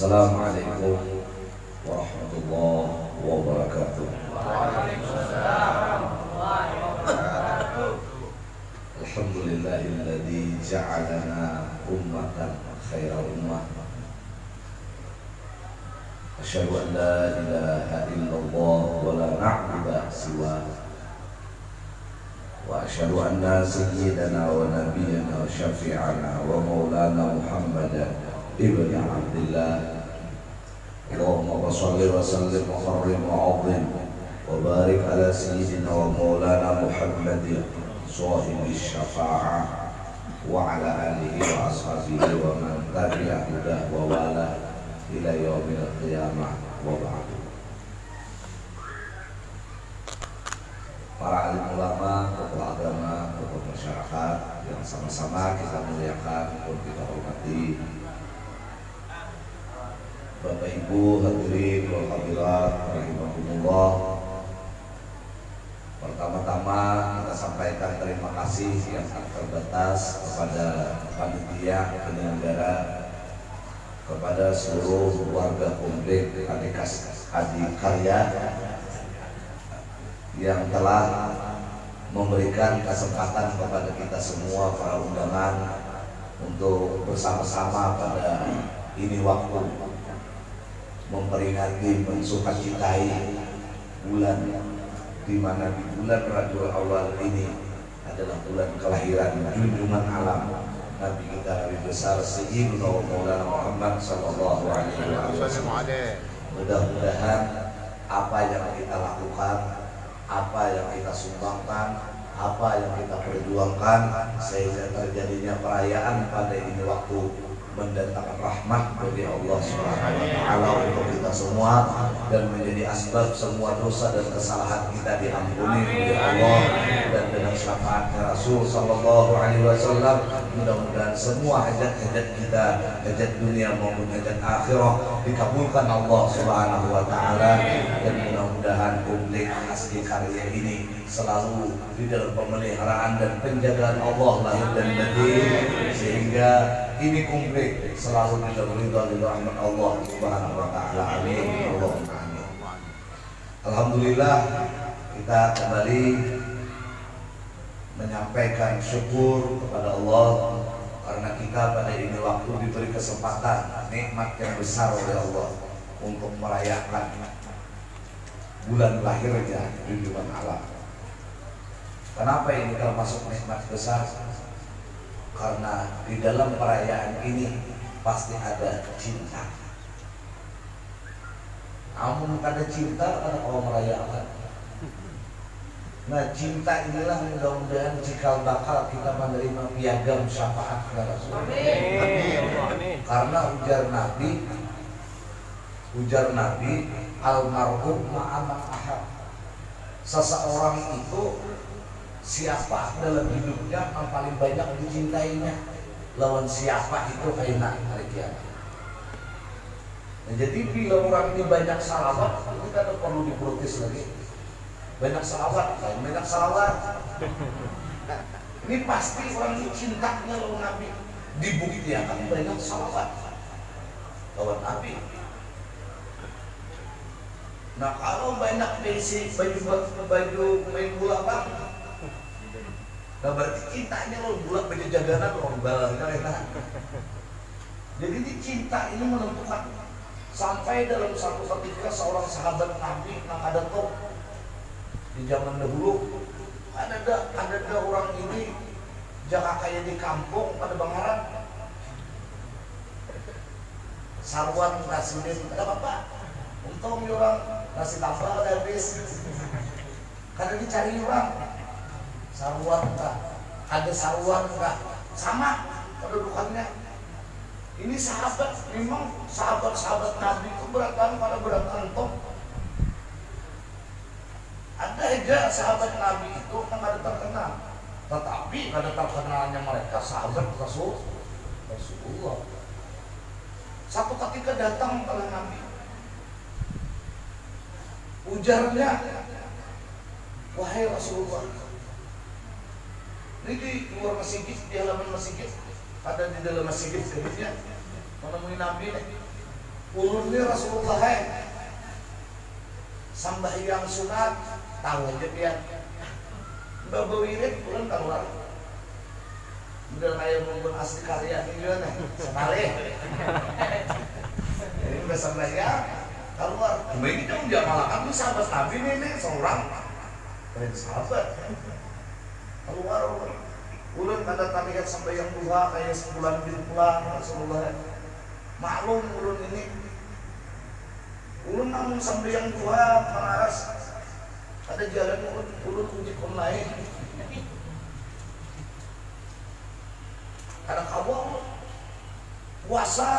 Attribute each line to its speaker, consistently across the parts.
Speaker 1: Assalamualaikum warahmatullahi wabarakatuh. Alhamdulillahilladzi ja'alana ummatan khairal ummah. Asyhadu an la ilaha illallah wa la na'budu siwa. Wa asyhadu anna sayyidana wa nabiyyana wa syafi'ana wa maulana Muhammadan ibn Abdillah. Allahumma shalli wa sallim wa karrim wa 'azzim wa barik ala sayyidina wa maulana Muhammadin sahibi syafa'ah wa ala alihi wa ashabihi wa man tabi'a hudah wa wala ila yaumil qiyamah wa ba'du. Para alim ulama, tokoh agama, tokoh masyarakat yang sama-sama kita muliakan dan kita hormati, Bapak Ibu hadirin wal hadirat rahimakumullah. Pertama-tama kita sampaikan terima kasih yang tak terbatas kepada panitia penyelenggara, kepada seluruh warga komplek Adikarya yang telah memberikan kesempatan kepada kita semua para undangan untuk bersama-sama pada ini waktu memperingati mensukacitai bulan, di mana di bulan Rabiul Awal ini adalah bulan kelahiran junjungan alam Nabi kita Nabi besar Sayyidina Maulana Muhammad sallallahu alaihi wasallam. Mudah-mudahan apa yang kita lakukan, apa yang kita sumbangkan, apa yang kita perjuangkan sehingga terjadinya perayaan pada ini waktu mendatangkan rahmat bagi Allah Subhanahu wa taala untuk kita semua dan menjadi asbab semua dosa dan kesalahan kita diampuni oleh Allah, dan dengan syafaatnya Rasul sallallahu alaihi wasallam mudah-mudahan semua hajat-hajat kita, hajat dunia maupun hajat akhirah dikabulkan Allah Subhanahu wa taala, dan mudah-mudahan komplek Adikarya ini selalu di dalam pemeliharaan dan penjagaan Allah lahir dan batin, sehingga ini komplek selalu di dalam ridha rahmat Allah Subhanahu wa taala. Amin. Allahumma amin. Alhamdulillah, kita kembali menyampaikan syukur kepada Allah karena kita pada ini waktu diberi kesempatan, nikmat yang besar oleh Allah untuk merayakan bulan lahirnya junjungan alam. Kenapa ini termasuk nikmat besar? Karena di dalam perayaan ini pasti ada cinta. Namun ada cinta karena kalau merayakan. Nah, cinta inilah mudah-mudahan cikal bakal kita menerima piagam syafaat Rasul. Karena ujar Nabi almarhum ma'aman ahad. Seseorang itu siapa dalam hidupnya yang paling banyak dicintainya, lawan siapa itu enak hari kiamat. Nah, jadi bila orang ini banyak salawat, itu kan perlu diprotes lagi. Banyak salawat. Ini pasti orang ini cintanya lawan Nabi, dibuktikan banyak salawat lawan Nabi. Nah, kalau banyak baju main bola bang, nah berarti cintanya lo bulat baju jaganan lo balas. Jadi ini cinta ini menentukan. Sampai dalam satu ketika seorang sahabat Nabi yang ada tuh di zaman dahulu ada orang ini jaga kayak di kampung pada Bangaran, sarwan nasiin ada apa? Untung orang nasi tambah habis karena dicari orang. Sarwan enggak, ada sarwan enggak, sama kedudukannya. Ini sahabat, memang sahabat-sahabat Nabi itu beratkan pada berat antum. Ada aja sahabat Nabi itu yang ada terkenal, tetapi ada terkenalnya mereka sahabat Rasulullah. Satu ketika datang oleh Nabi, ujarnya, wahai Rasulullah. Ini di luar masjid, di halaman masjid, ada di dalam masjid kemudian menemui Nabi nih. ulun ini Rasulullah sambahyang sunat tahu aja pian babawirit ulun keluar udah kayak membuat asli karya ini juga nih sekali ini udah sambahyang keluar ini dong dia malah kan sahabat Nabi nih seorang keren sahabat keluar ulun ada tarikat sambahyang duha kayak sebulan pulang Rasulullah maklum ulun ini ulun namun sambahyang duha menaras ada jalan ulun uji lain ada kawan puasa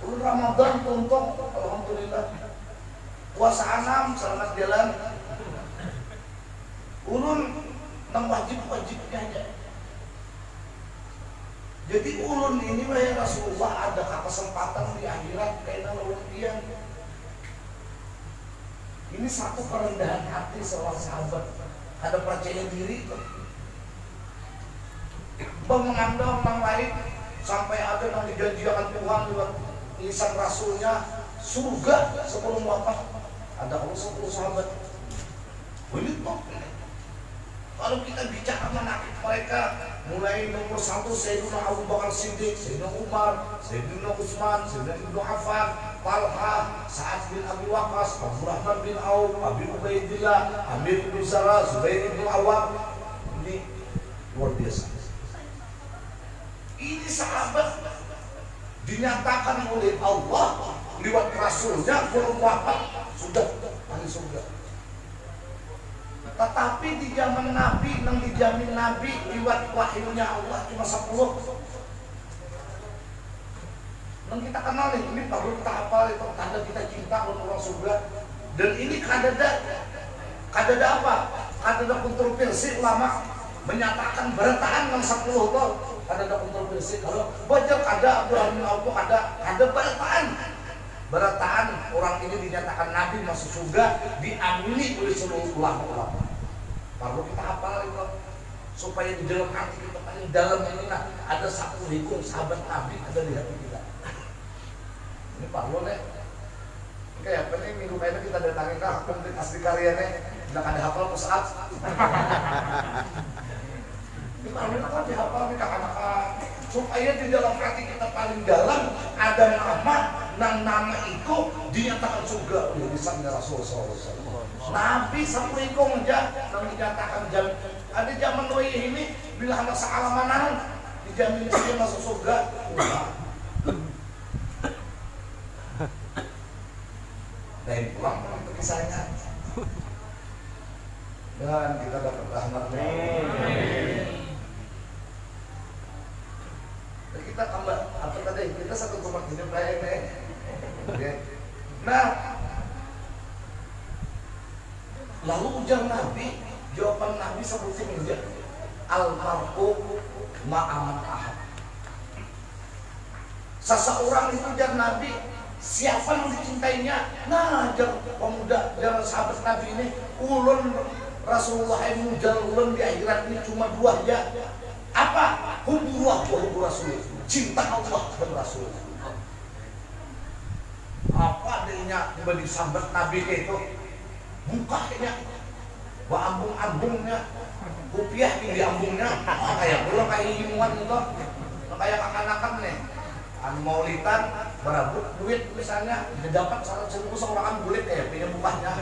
Speaker 1: ulun Ramadan tuntung alhamdulillah puasa 6 selamat jalan ulun nang wajibnya aja. Jadi ulun ini wahai Rasulullah ada kesempatan di akhirat kaitan ulun pian. Ini satu kerendahan hati seorang sahabat. Ada percaya diri tuh. Mengandalkan orang lain sampai ada yang dijanjikan Tuhan lewat lisan Rasulnya surga sebelum wafat. Ada 10 sahabat. Begitu. Kalau kita bicara menakik mereka, mulai nomor 1 Sayyidina Abu Bakar Siddiq, Sayyidina Umar, Sayyidina Utsman, Sayyidina Ibnu Affan, Talha, Sa'ad bin Abi Waqqas, Abdurrahman bin Auf, Abi Ubaidillah, Amir bin Sarah, Zubair bin Awam. Ini luar biasa. Ini sahabat dinyatakan oleh Allah lewat Rasulnya belum wafat sudah ahli surga. Tetapi di zaman Nabi, yang dijamin Nabi lewat wahyunya Allah cuma 10. Yang kita kenal ini perlu kita hafal itu tanda kita cinta orang surga. Dan ini kadada apa? Kadada kontroversi ulama menyatakan berataan yang 10 itu kadada kontroversi. Kalau baca kada Abdullah bin Auf kada berataan orang ini dinyatakan Nabi masuk surga diamini oleh seluruh ulama. Perlu kita hafal itu supaya di dalam hati kita paling dalam ini ada satu hukum sahabat Nabi ada di hati kita. Ini perlu nih. Kayak apa nih minggu kayaknya kita datangin ke komplit asli karyanya tidak ada hafal pesat. Ini perlu kan dihafal nih kakak-kakak supaya di dalam hati kita paling dalam ada nama itu dinyatakan surga oleh lisannya Rasulullah SAW. Nabi Assalamualaikum aja yang dinyatakan jam ada zaman Nuh ini bila anak sealamanan dijamin dia masuk surga. Dan pulang ke kisahnya dan kita dapat rahmatnya. Kita tambah apa tadi kita satu tempat hidup lain Nah, lalu ujar Nabi, jawaban Nabi seperti ini, al-mar'u ma'aman ahad. Seseorang itu ujar Nabi, siapa yang dicintainya? Nah, pemuda jangan sahabat Nabi ini, ulun Rasulullah yang mujar ulun di akhirat ini cuma 2 aja. Apa? Hubbullah wa hubbur Rasul. Cinta Allah dan Rasul. Apa adanya bagi sahabat Nabi itu bukanya ambung-ambungnya rupiah di ambungnya kayak belum kayak ilmuwan itu kayak akan-akan nih maulitan berabut duit misalnya dapat 100.000 seorang bulit ya punya bukanya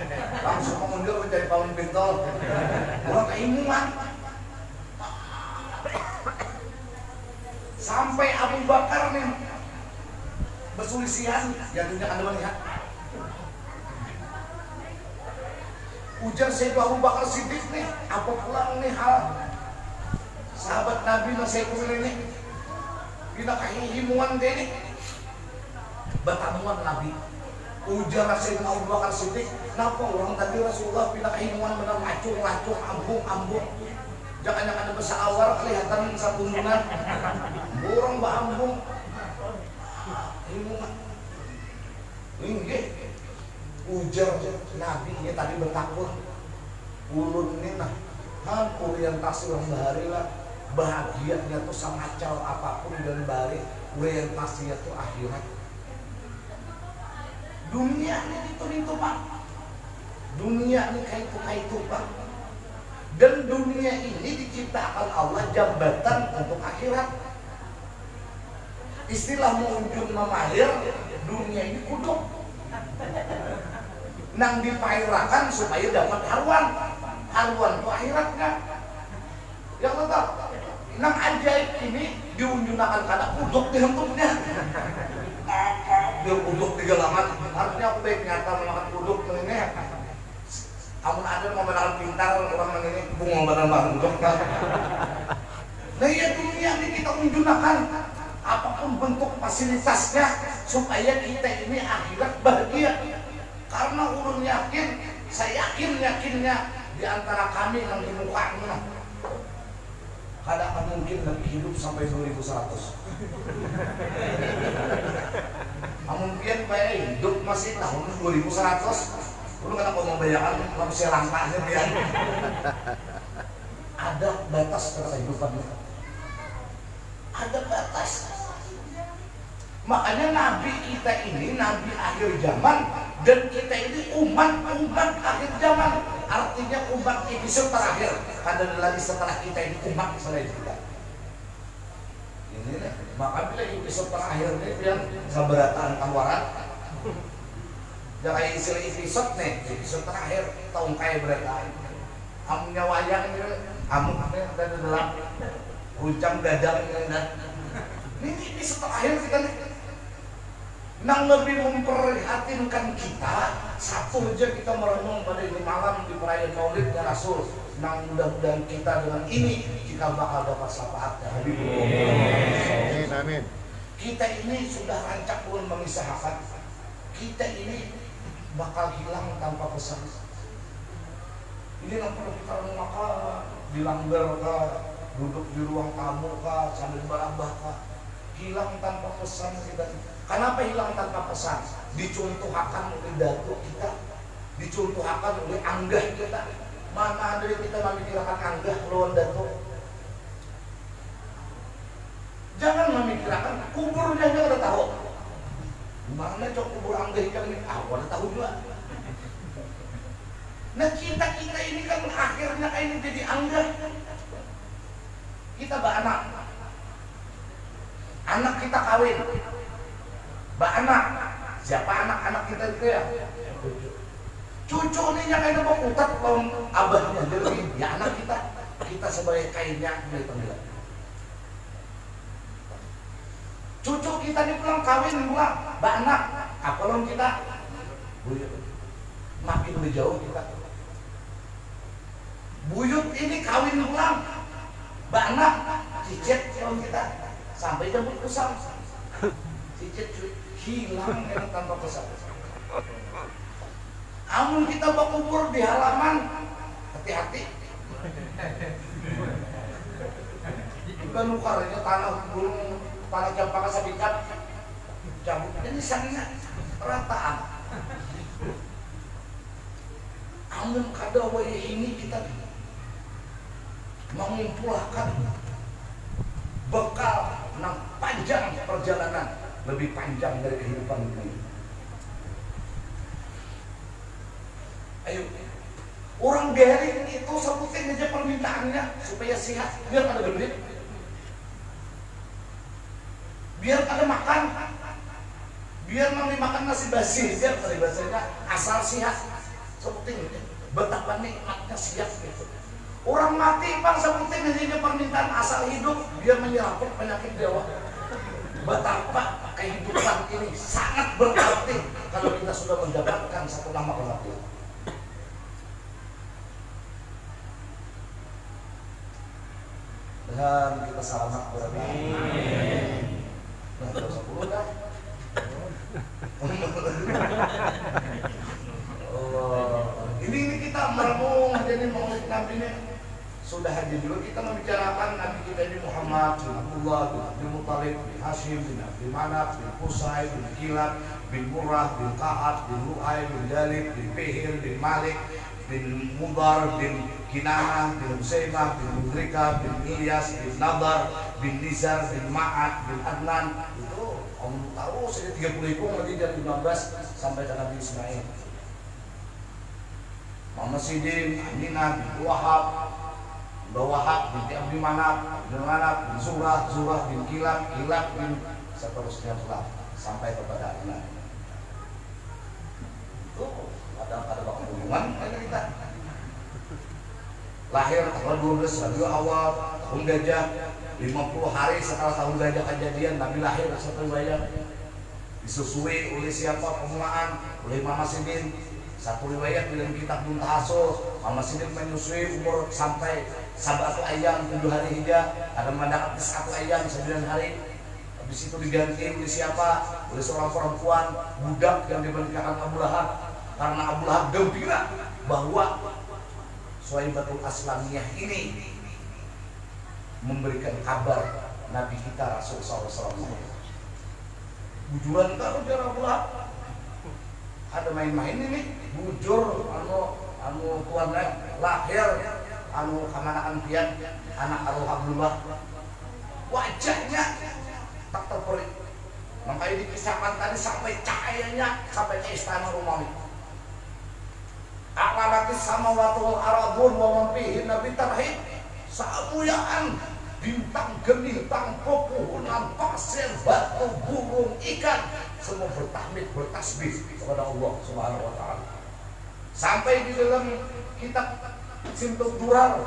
Speaker 1: langsung mengundur menjadi Paun Bintol belum kayak ilmuwan sampai Abu Bakar nih berselisihan yang dunia Anda melihat ujar Sayyidina Abu Bakar Siddiq nih apa pulang nih hal sahabat Nabi Sayyidina ini kita kehimuan dia nih bertamuan Nabi ujar Sayyidina Abu Bakar Siddiq kenapa orang tadi Rasulullah pindah kehimuan benar lacung ambung jangan ada besawar kelihatan sabungan burung bambung ini ujar Nabi ini tadi bertakut ulun ini nah kan orientasi orang bahari lah bahagianya tuh semacam apapun dan balik orientasinya tuh akhirat Dunia ini itu Pak. Dunia ini kayak itu Pak. Dan dunia ini diciptakan Allah jambatan untuk akhirat. Istilah munjun mamahir, dunia ini kuduk. Nang dipairakan supaya dapat haruan. Haruan itu akhiratnya. Yang tetap, nang ajaib ini diunjunakan karena kuduk di hentupnya. Dia kuduk di galangan, harusnya aku baik nyata memakan kuduk ini. Amun ada mau menahan pintar orang ini bunga badan bahan kuduk. Nah ya dunia ini kita unjunakan apapun bentuk fasilitasnya supaya kita ini akhirat bahagia. Karena ulun yakin, saya yakinnya di antara kami yang di mukanya kadang mungkin lagi hidup sampai 2100. Mungkin baik hidup masih tahun 2100. Lu kenapa mau bayangkan kalau saya langkahnya biar ada batas kehidupan. Ada batas. Makanya Nabi kita ini Nabi akhir zaman dan kita ini umat akhir zaman. Artinya umat episode terakhir. Ada lagi setelah kita ini umat selain kita. Ini maka bila episode terakhir ini yang sabarataan kawaran. Jangan istilah episode nih, episode terakhir tahun kaya berita. Amunya wayang ini, amun apa yang ada di dalam runcang dadang dan ini episode terakhir kita nih. Nang lebih memprihatinkan kita, satu aja kita merenung pada ini malam di perayaan Maulidnya Rasul. Nang mudah-mudahan kita dengan ini kita bakal dapat syafaatnya. Amin. Amin. Kita ini sudah rancak pun mengisahkan. Kita ini bakal hilang tanpa pesan. Ini yang perlu kita renungkan di langgar kah, duduk di ruang tamu kah, sambil berabah kah, hilang tanpa pesan kita. Kenapa hilang tanpa pesan? Dicontohkan oleh datuk kita, dicontohkan oleh anggah kita. Mana dari kita memikirkan anggah lawan datuk? Jangan memikirkan kuburnya aja udah tahu. Mana cok kubur anggah yang ini? Udah tahu juga. Nah kita ini kan akhirnya kayak ini jadi anggah. Kita beranak, anak kita kawin. Anak, siapa anak kita itu ya? Cucu ini yang kayak mau utat kalau abahnya jadi ya anak kita sebagai kainnya dipanggil. Cucu kita ini pulang kawin pulang, anak, apalagi kita makin lebih jauh kita. Buyut ini kawin pulang, anak, cicit kalau kita sampai jemput usang, cicit hilang yang tanpa pesan. Amun kita berkubur di halaman, hati-hati. Juga nukarnya tanah gunung, tanah jampaka sabikat, cabut. Ini sangat rataan. Amun kada waya ini kita mengumpulkan bekal nang panjang perjalanan, lebih panjang dari kehidupan ini. Ayo, orang biarin itu sebutin aja permintaannya supaya sehat, biar ada gendut, biar ada makan, biar nanti makan nasi basi, biar tadi bahasanya asal sehat, sebutin aja. Betapa nikmatnya siap gitu. Orang mati bang sebutin aja permintaan asal hidup, biar menyeraput penyakit dewa. Betapa kehidupan ini sangat berarti kalau kita sudah mendapatkan satu nama kematian. Dan kita selamat berada. Nah, terus 10 dah. Ini kita merenung jadi Maulid Nabi ini sudah hadir dulu kita membicarakan Nabi kita ini Muhammad bin Abdullah bin Abdul Muttalib bin Hashim bin Abdul Manaf bin Qusay bin Kilab bin Murrah bin Ka'ab bin Lu'ay bin Jalib bin Fihir bin Malik bin Mudar bin Kinanah bin Husaymah bin Mudrika bin Ilyas bin Nadar bin Nizar bin Ma'ad bin Adnan. Itu Kamu tahu saya 30 ekor lagi dari 15 sampai ke Nabi Ismail. Muhammad Sidin, Aminah, bin Wahab, binti Abdi Manaf, bin Zurah, bin Kilab, bin seterusnya telah sampai kepada Adnan. Itu ada waktu hubungan kita. Lahir tanggal 12 Rabiul Awal tahun Gajah, 50 hari setelah tahun Gajah kejadian Nabi lahir satu riwayat. Disusui oleh siapa pemulaan? Oleh Mama Sidin. Satu riwayat dalam kitab Muntahasul, Mama Sidin menyusui umur sampai 1 ayam 7 hari hijrah. Ada mendapat 1 ayam 9 hari. Habis itu diganti oleh siapa? Oleh seorang perempuan budak yang dimenikahkan Abu Lahab. Karena Abu Lahab gembira bahwa Suwaibatul Aslamiyah ini memberikan kabar Nabi kita Rasulullah SAW. Bujuran kan ujar Abu Lahab. Ada main-main ini, bujur anu tuannya lahir anu kamanakan pian anak Abdullah. Wajahnya tak terperik. Makanya dikisahkan tadi sampai cahayanya sampai ke istana Romawi. Aqlalatis samawatul aradun wa man fihi nabi tarhib. Samuyaan bintang gemintang pepohonan pasir batu burung ikan semua bertahmid bertasbih kepada Allah Subhanahu wa taala. Sampai di dalam kitab Simtuk Durar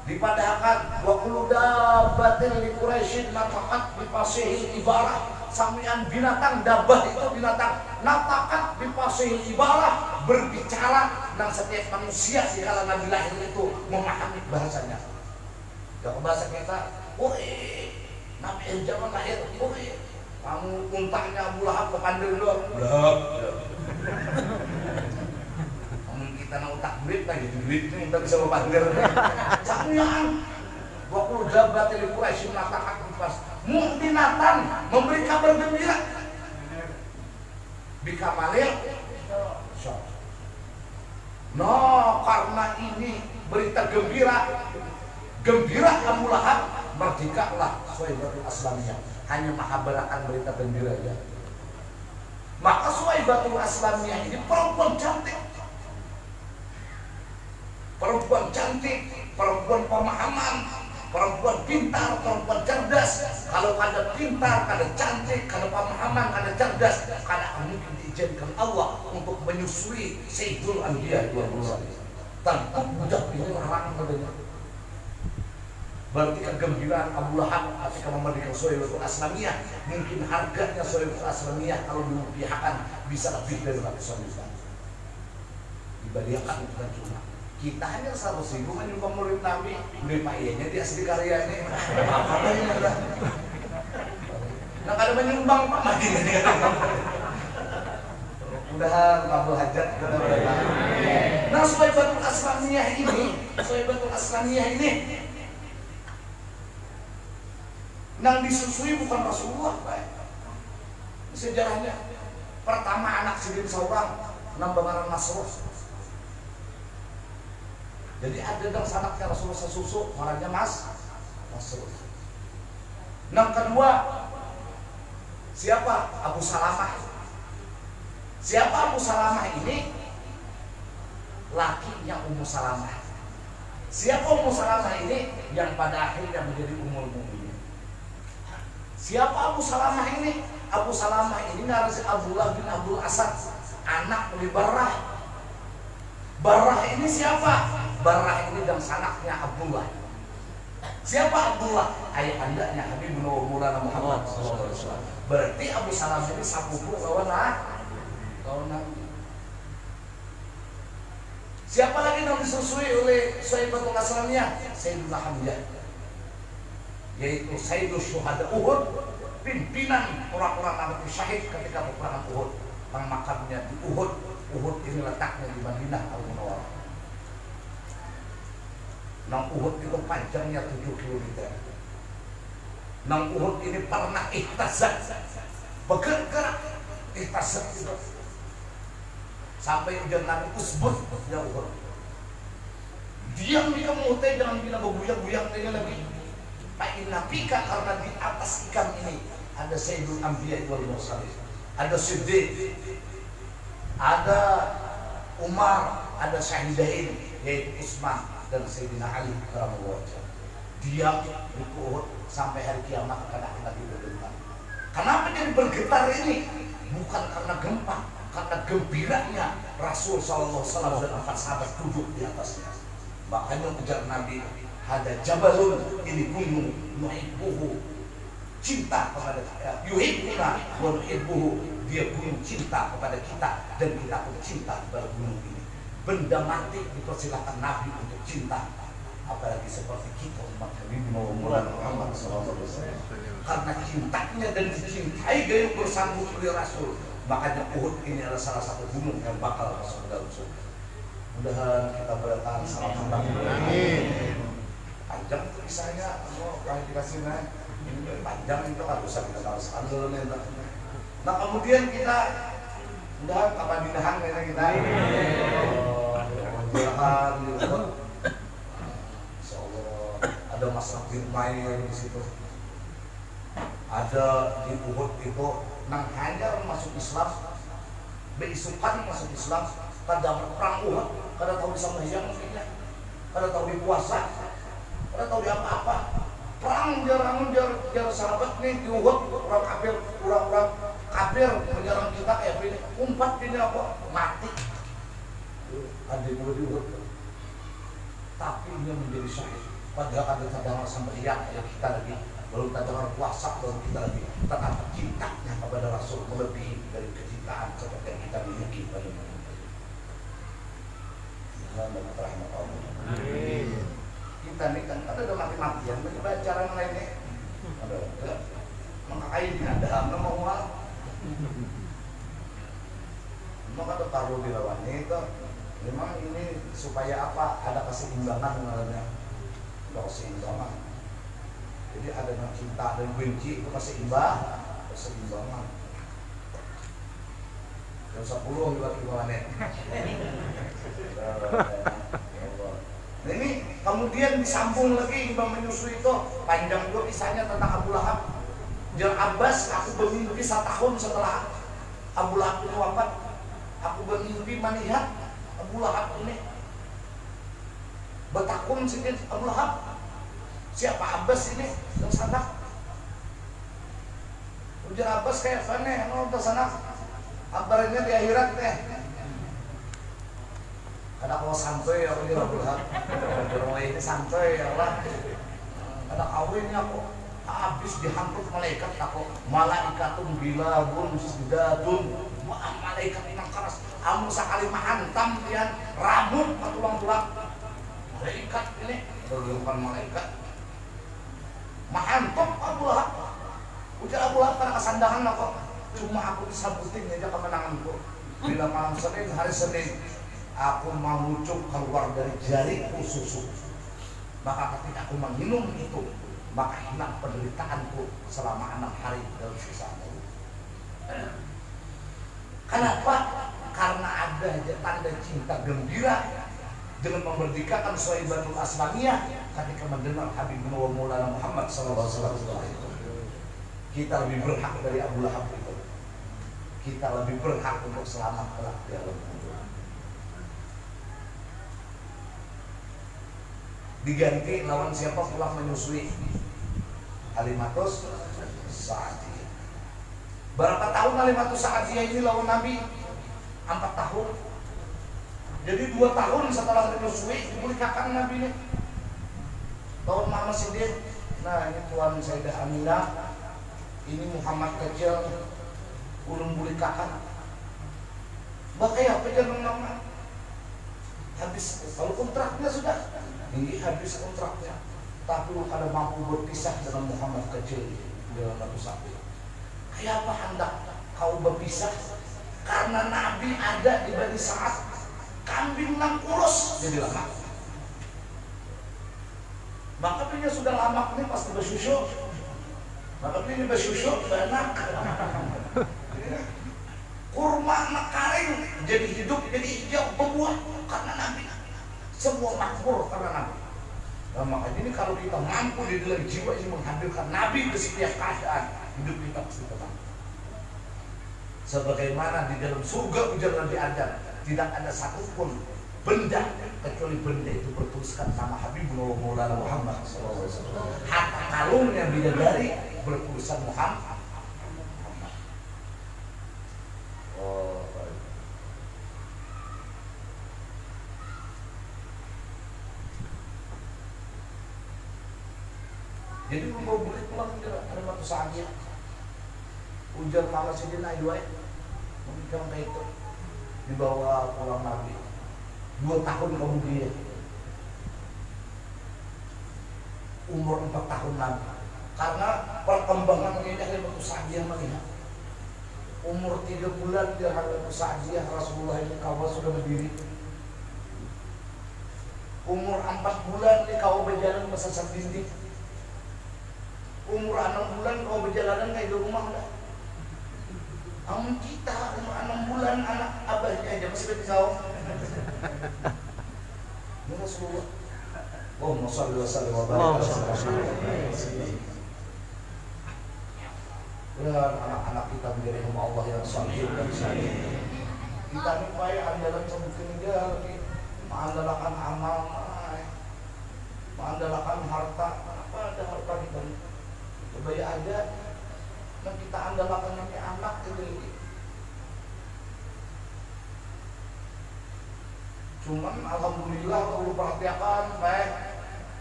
Speaker 1: dipadahkan 20 dabatil li Quraisyin natakat bi fasihil ibarah. Samian binatang dabah itu binatang natakat bi fasihil ibarah, berbicara dan setiap manusia di kala Nabi lahir itu memahami bahasanya. Gak bahasa kita, Nabi zaman lahir, kamu untahnya Abu Lahab kepandil doang. Kamu kita nak utak duit lagi, duit ini kita bisa berpandir. Jangan 20 dabatil li Quraisyin natakat bi fasihil mu'minatan, memberi kabar gembira bikamalil. No, karena ini berita gembira Abu Lahab, merdekalah Suwaibatul Aslamiyah. Hanya mahabarakan berita gembira ya. Maka Suwaibatul Aslamiyah ini perempuan cantik, perempuan pemahaman, perempuan pintar, perempuan cerdas. Kalau kada pintar, kada cantik, kada pemahaman, kada cerdas, kada mungkin diizinkan Allah untuk menyusui Sayyidul Anbiya 20 tentu budak ini larang padanya. Berarti kegembiraan Abu Lahab ketika memerdekakan Suwaibatul Aslamiyah, mungkin harganya Suwaibatul Aslamiyah kalau dirupiahkan bisa lebih dari ratusan juta. Dibaliakan bukan cuma kita hanya 100.000 menyumbang murid Nabi, udah Pak Iyanya di asli karyanya apa ini ada. Nah kada menyumbang Pak mati ini. Mudah-mudahan kabul hajat kita berdoa. Nah Suwaibatul Aslamiyah ini nang disusui bukan Rasulullah Pak. Sejarahnya pertama anak Sidin seorang nang bangaran Nasruh. Jadi ada dong anaknya Rasulullah sesusu, orangnya Masruh. Yang kedua, siapa? Abu Salamah. Siapa Abu Salamah ini? Lakinya Ummu Salamah. Siapa Ummu Salamah ini? Yang pada akhirnya menjadi Ummul Mukminin. Siapa Abu Salamah ini? Abu Salamah ini ngarasi Abdullah bin Abdul Asad, anak dari Barrah. Barrah ini siapa? Barrah ini dan sanaknya Abdullah. Siapa Abdullah? Ayah andanya Habibur Maulana Muhammad SAW. Berarti Abu Salamah ini sapupu lawan Nabi. Siapa lagi yang disusui oleh Suwaibatul Aslamiyah? Sayyiduna Hamzah, yaitu Sayyidul Syuhada Uhud, pimpinan orang-orang Nabi syahid ketika peperangan Uhud. Yang makamnya di Uhud. Uhud ini letaknya di Madinah Al-Munawwarah. Nang Uhud itu panjangnya 7 km. Nang Uhud ini pernah ihtazat, bergerak ihtazat itu sampai ujian Nabi usbut ya Uhud. Diam di kamu jangan bilang bergoyang-goyang ini lagi. Pak Nabika karena di atas ikan ini ada Sayyidul Anbiya wal Mursalin, ada Siddiq, ada Umar, ada Syahidain yaitu Utsman dan Sayyidina Ali radhiyallahu anhu. Dia ikut sampai hari kiamat akan lagi bergetar. Kenapa jadi bergetar ini? Bukan karena gempa, karena gembiranya Rasul sallallahu alaihi wasallam dan empat sahabat duduk di atasnya. Makanya ujar Nabi, ada jabalun, ini gunung, nuhibbuhu, cinta kepada kita, yuhibbuna wa nuhibbuhu, dia gunung cinta kepada kita dan kita pun cinta kepada gunung ini. Benda mati dipersilakan Nabi untuk cinta, apalagi seperti kita umat Nabi Muhammad SAW. Karena cintanya dan dicintai gaya bersambut oleh Rasul, makanya Uhud ini adalah salah satu gunung yang bakal masuk dalam surga. Mudah-mudahan kita berdatang salam sambang. Panjang tuh kisahnya, kalau dikasih naik ini panjang itu kan usah kita tahu sekali. Nah kemudian kita udah kabadinahan kayaknya kita jelahan gitu. Insyaallah ada masalah firman di situ. Ada di Uhud itu nang Hajar masuk Islam, beisukan masuk Islam, pada perang Uhud, kada tahu bisa menghijau maksudnya, kada tahu di puasa, kada tahu di apa-apa. Perang jar sahabat nih di Uhud, orang kafir menyerang kita kayak ini, umpat ini apa mati. Ada dulu di Uhud, tapi dia menjadi syahid. Padahal ada cadangan sampai ya kita lagi belum cadangan puasa, belum kita lagi. Tetapi cintanya kepada Rasul melebihi dari kecintaan seperti yang kita miliki pada manusia. Alhamdulillah rahmat Allah. Kita nih kan ada mati-matian, mencoba cara lainnya. Ada, makanya ada mau mal. Maka ada taruh di lawannya itu. Memang ini supaya apa? Ada keseimbangan namanya. Ada keseimbangan. Jadi ada cinta dan benci itu keseimbangan. Yang 10 buat gimana? Nah ini kemudian disambung lagi Imam menyusui itu panjang juga kisahnya tentang Abu Lahab. Jar Abbas, aku bermimpi 1 tahun setelah Abu Lahab ini wafat. Aku bermimpi melihat Abu Lahab ini bertakun sedikit Abu Lahab. Siapa Abbas ini yang sana? Ujar Abbas kayak mana? Mau ke sana? Kabarnya di akhirat teh. Kada kalau santai aku di Abu Lahab. Rumah ini santai ya Allah. Kada kawinnya aku habis dihantuk malaikat aku. Malaikatun bilabun sudatun. Malaikat yang keras. Amun sekali menghantam pian rambut tulang-tulang. Malaikat ini bukan malaikat. Menghantam Abu Lahab. Ujar Abu Lahab karena kesandangan aku. Cuma aku disambutin aja kemenanganku. Bila malam Senin, hari Senin, aku mengucuk keluar dari jariku susu. Maka ketika aku minum itu, maka hilang penderitaanku selama 6 hari dalam sisa itu. Kenapa? Karena ada tanda cinta gembira dengan memerdekakan Suhaibatul Aslamiyah ketika mendengar Habib Maulana Muhammad SAW. Kita lebih berhak dari Abu Lahab itu. Kita lebih berhak untuk selamat kelak di alam kubur. Diganti lawan siapa pulang menyusui? Halimatus Sa'diyah. Berapa tahun Halimatus Sa'diyah ini lawan Nabi? 4 tahun. Jadi 2 tahun setelah menyusui dimuliakan Nabi ini. Lawan Muhammad Siddiq. Nah ini Tuan Sayyidah Aminah. Ini Muhammad kecil. Ulun bulikakan. Makanya apa jangan nama? Habis kalau kontraknya sudah, ini habis kontraknya. Tapi lu kada mampu berpisah dengan Muhammad kecil dalam satu saat. Kayak apa hendak kau berpisah? Karena Nabi ada di Bani Sa'ad, kambing nang kurus jadi lama. Maka punya sudah lama ini pasti bersusu. Maka ini bersusu banyak. Kurma mekaring jadi hidup, jadi hijau berbuah karena Nabi. Semua makmur karena Nabi. Nah, makanya ini kalau kita mampu di dalam jiwa ini menghadirkan Nabi ke setiap keadaan, hidup kita pasti tenang. Sebagaimana di dalam surga ujar Nabi Adam, tidak ada satupun benda kecuali benda itu bertuliskan nama Habibullah Maulana Muhammad SAW. Harta kalungnya bidadari bertulisan Muhammad. Oh, jadi mau boleh pulang ada batu sahaja ujar malah sidina dua mungkin kayak itu dibawa pulang Nabi 2 tahun kemudian umur 4 tahun Nabi karena perkembangan ini ada batu sahaja melihat umur 3 bulan dia ada batu sahaja Rasulullah ini kawal sudah berdiri umur 4 bulan dia kawal berjalan mesasat dinding umur 6 bulan kau berjalanan kayak di rumah dah. Amun kita umur 6 bulan anak abahnya aja masih berjauh. Ya Rasulullah. Allahumma shalli wa sallim wa barik ala Rasulullah. Dan anak-anak kita menjadi hamba Allah yang saleh dan saleh. Kita ni payah andalan sebutkan dia mengandalkan amal, mengandalkan harta. Apa ada harta kita ni? Supaya ada yang kita andalkan ini anak gitu. Cuman alhamdulillah kalau perhatikan baik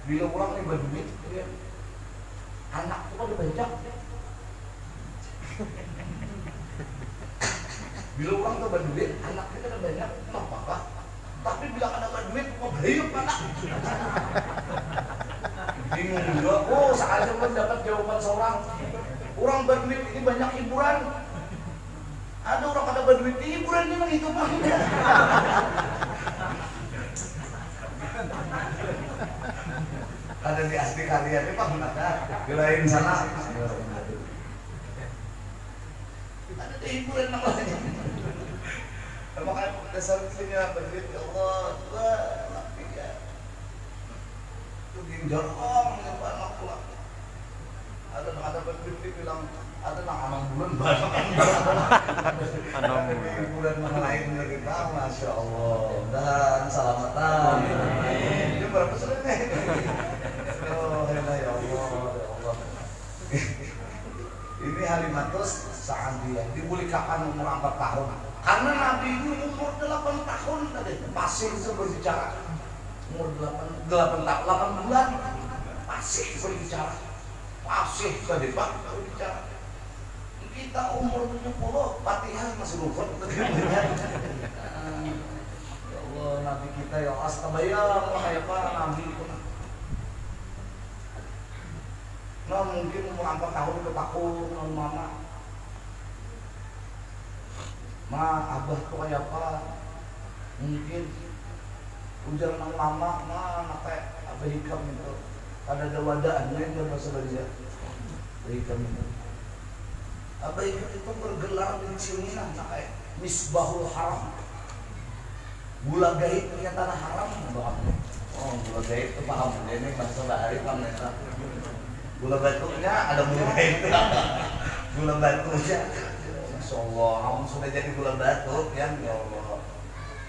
Speaker 1: bila orang ini berduit ya, anak itu pada banyak. Bila orang itu berduit anak kita ada banyak, kenapa kah? Tapi bila ada berduit kok bayar anak. Bingung juga, oh saatnya pun dapat jawaban seorang orang berduit ini banyak hiburan. Ada orang kada berduit hiburan memang itu mah. Ada di asli kalian ini Pak ada di lain sana. Ada di hiburan namanya. Makanya dasar punya berduit ya Allah, jarang ya Pak anak pulang. Ada berduit bilang ada nak 6 bulan banyak bulan mana lain kita Masya Allah dan selamatan. Ini berapa sudah nih? Oh ya Allah. Ini Halimatus Sa'adiyah dibulikakan umur 4 tahun karena Nabi ini umur 8 tahun tadi masih bisa berbicara. Umur 8 bulan masih berbicara, masih tadi Pak berbicara. Kita umur 70 Fatihah masih lupa. Ya Allah Nabi kita ya astabayang kayak Pak Nabi itu. Nah mungkin umur 4 tahun ketakut non mama. Ma abah tuh kayak apa? Mungkin ujar nang mama mana kayak apa hikam itu ada wadahnya itu bahasa Indonesia hikam itu apa hikam itu bergelar di Cina kayak Misbahul Haram gula gaib punya tanah haram oh gula gaib itu paham ini bahasa bahari paham ya gula batunya ada gula gaib gula batunya Masya Allah kamu sudah jadi gula batu ya Allah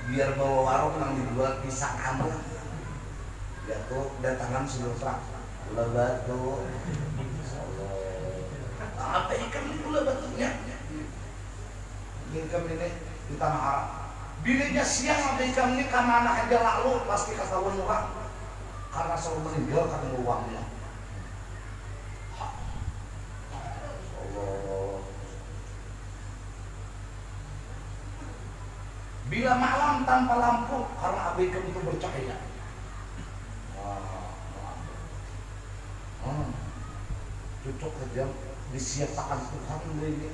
Speaker 1: biar bawa warung yang dijual pisang kamu ya tuh datangan Sumatera gula batu apa ikan ini gula batunya ikan ini di tanah Arab bilanya siang ada ikan ini karena anak aja lalu pasti ketahuan orang karena selalu meninggalkan uangnya bila malam tanpa lampu karena abaikan itu bercahaya. Cocok saja disiapkan Tuhan ini.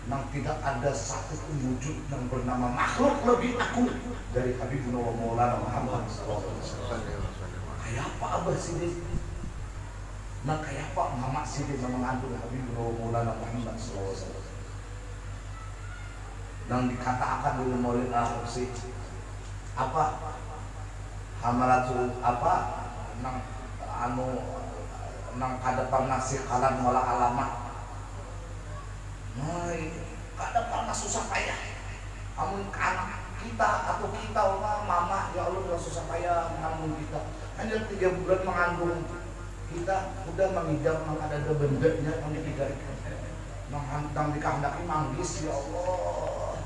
Speaker 1: Yang tidak ada satu wujud yang bernama makhluk lebih aku dari Habibullah Maulana Muhammad SAW. Kayak apa abah sini? Nah kayak apa mama sini mengandung Habibullah Maulana Muhammad SAW. Yang dikatakan dulu Maulid Al-Qursi apa hamalatul apa nang kadepan nasi kalan wala alamat. Nah, kadepan susah payah. Amun anak kita atau kita mama ya Allah udah susah payah mengandung kita. Hanya 3 bulan mengandung kita udah mengidap ada bendanya yang ditiga menghantam dikehendaki manggis ya Allah.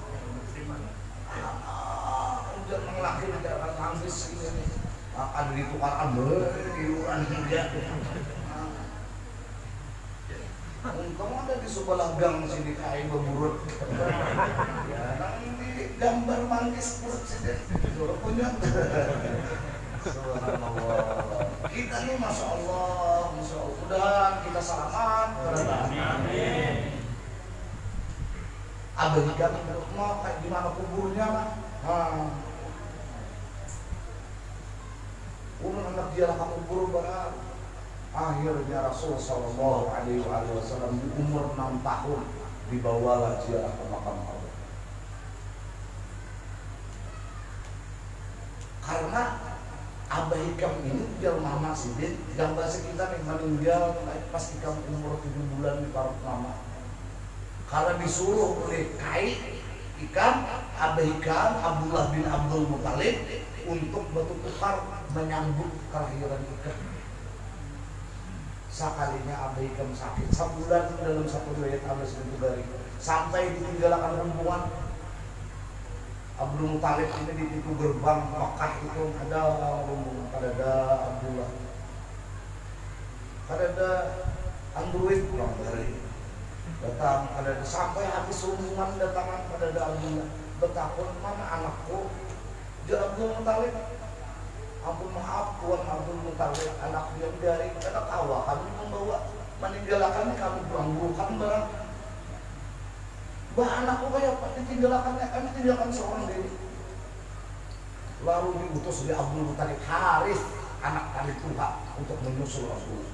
Speaker 1: Udah mengelaki tidak manggis ini akan ditukar iuran hingga. Untung ada di sebelah gang sini kain beburut. Ya, nanti gambar manggis perut sini. Suruh punya. Subhanallah. Kita nih masya Allah, mudah kita selamat. Amin. Abadikan mau kayak gimana kuburnya mah. Anak dia lah kubur berat. Akhirnya Rasul Sallallahu Alaihi Wasallam di umur 6 tahun dibawalah ziarah ke makam Allah. Karena Abah Hikam ini biar mama sih, yang bahasa kita nih meninggal pas Hikam umur 7 bulan di parut mama. Karena disuruh oleh Kai Hikam, Abah Hikam, Abdullah bin Abdul Muthalib untuk batu tukar menyambut kelahiran Hikam. Sekalinya Abah Hikam sakit sebulan dalam satu riwayat Abah Sendiri sampai ditinggalkan rombongan Abdul Muthalib ini di pintu gerbang Mekah itu ada rombongan, ada Abdullah, ada Android pulang dari datang, ada sampai habis rombongan datangan ada Abdullah betapun mana anakku jadi Abdul Muthalib. Ampun maaf Tuhan Abdul Muthalib anak dia dari kita tawa kami membawa meninggalkan kami beranggukan barang bah anakku kayak apa ditinggalkannya kami tinggalkan seorang diri. Lalu diutus oleh Abdul Muthalib Haris anak kali Tuhan untuk menyusul Rasul.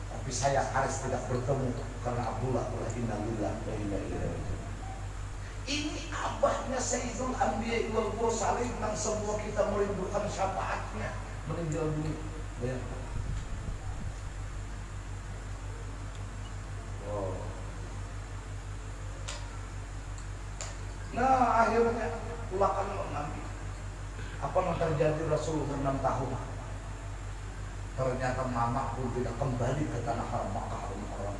Speaker 1: Tapi saya Haris tidak bertemu karena Abdullah telah innalillah wa inna ilaihi raji'un. Ini abahnya Sayyidul Anbiya wal Mursalin yang semua kita merindukan syafaatnya meninggal dunia. Bayangkan. Oh. Nah akhirnya ulakan Nabi. Apa yang terjadi Rasul 6 tahun? Ternyata mama pun tidak kembali ke tanah haram Makkah Al-Mukarram.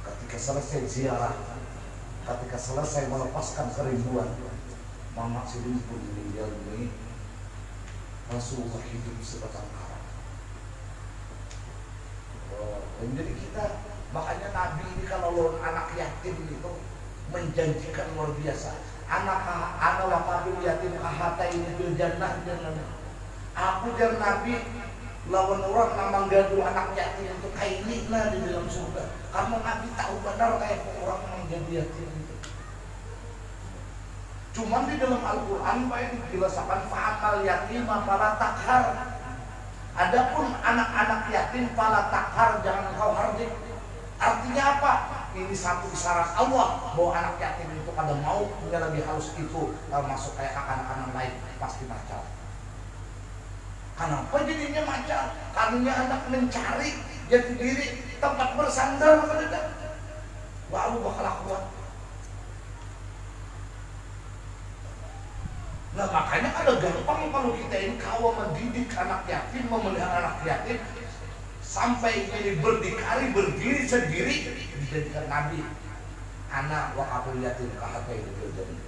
Speaker 1: Ketika selesai ziarah, ketika selesai melepaskan kerinduan, mama Sidin pun meninggal dunia. Rasulullah hidup sebatang kara. Jadi kita, makanya Nabi ini kalau lawan anak yatim itu menjanjikan luar biasa. Anak wakabil yatim kahata ini bil jannah jannah. Aku dan Nabi lawan orang namang gaduh anak yatim itu kainina di dalam surga. Karena Nabi tahu benar kayak orang yang jadi yatim itu. Cuman di dalam Al-Quran banyak dijelaskan fa'amal yatim fala takhar. Adapun anak-anak yatim fala takhar, jangan kau hardik. Artinya apa? Ini satu isyarat Allah bahwa anak yatim itu kadang mau punya lebih halus itu masuk kayak anak-anak lain pasti macal. Kenapa jadinya macal? Karena anak mencari jati diri tempat bersandar mereka. Lalu bakal kuat. Nah makanya ada gampang kalau kita ini kawal mendidik anak yatim, memelihara anak yatim sampai ini berdikari berdiri sendiri dijadikan Nabi. Anak wakabul yatim kahata itu jadi.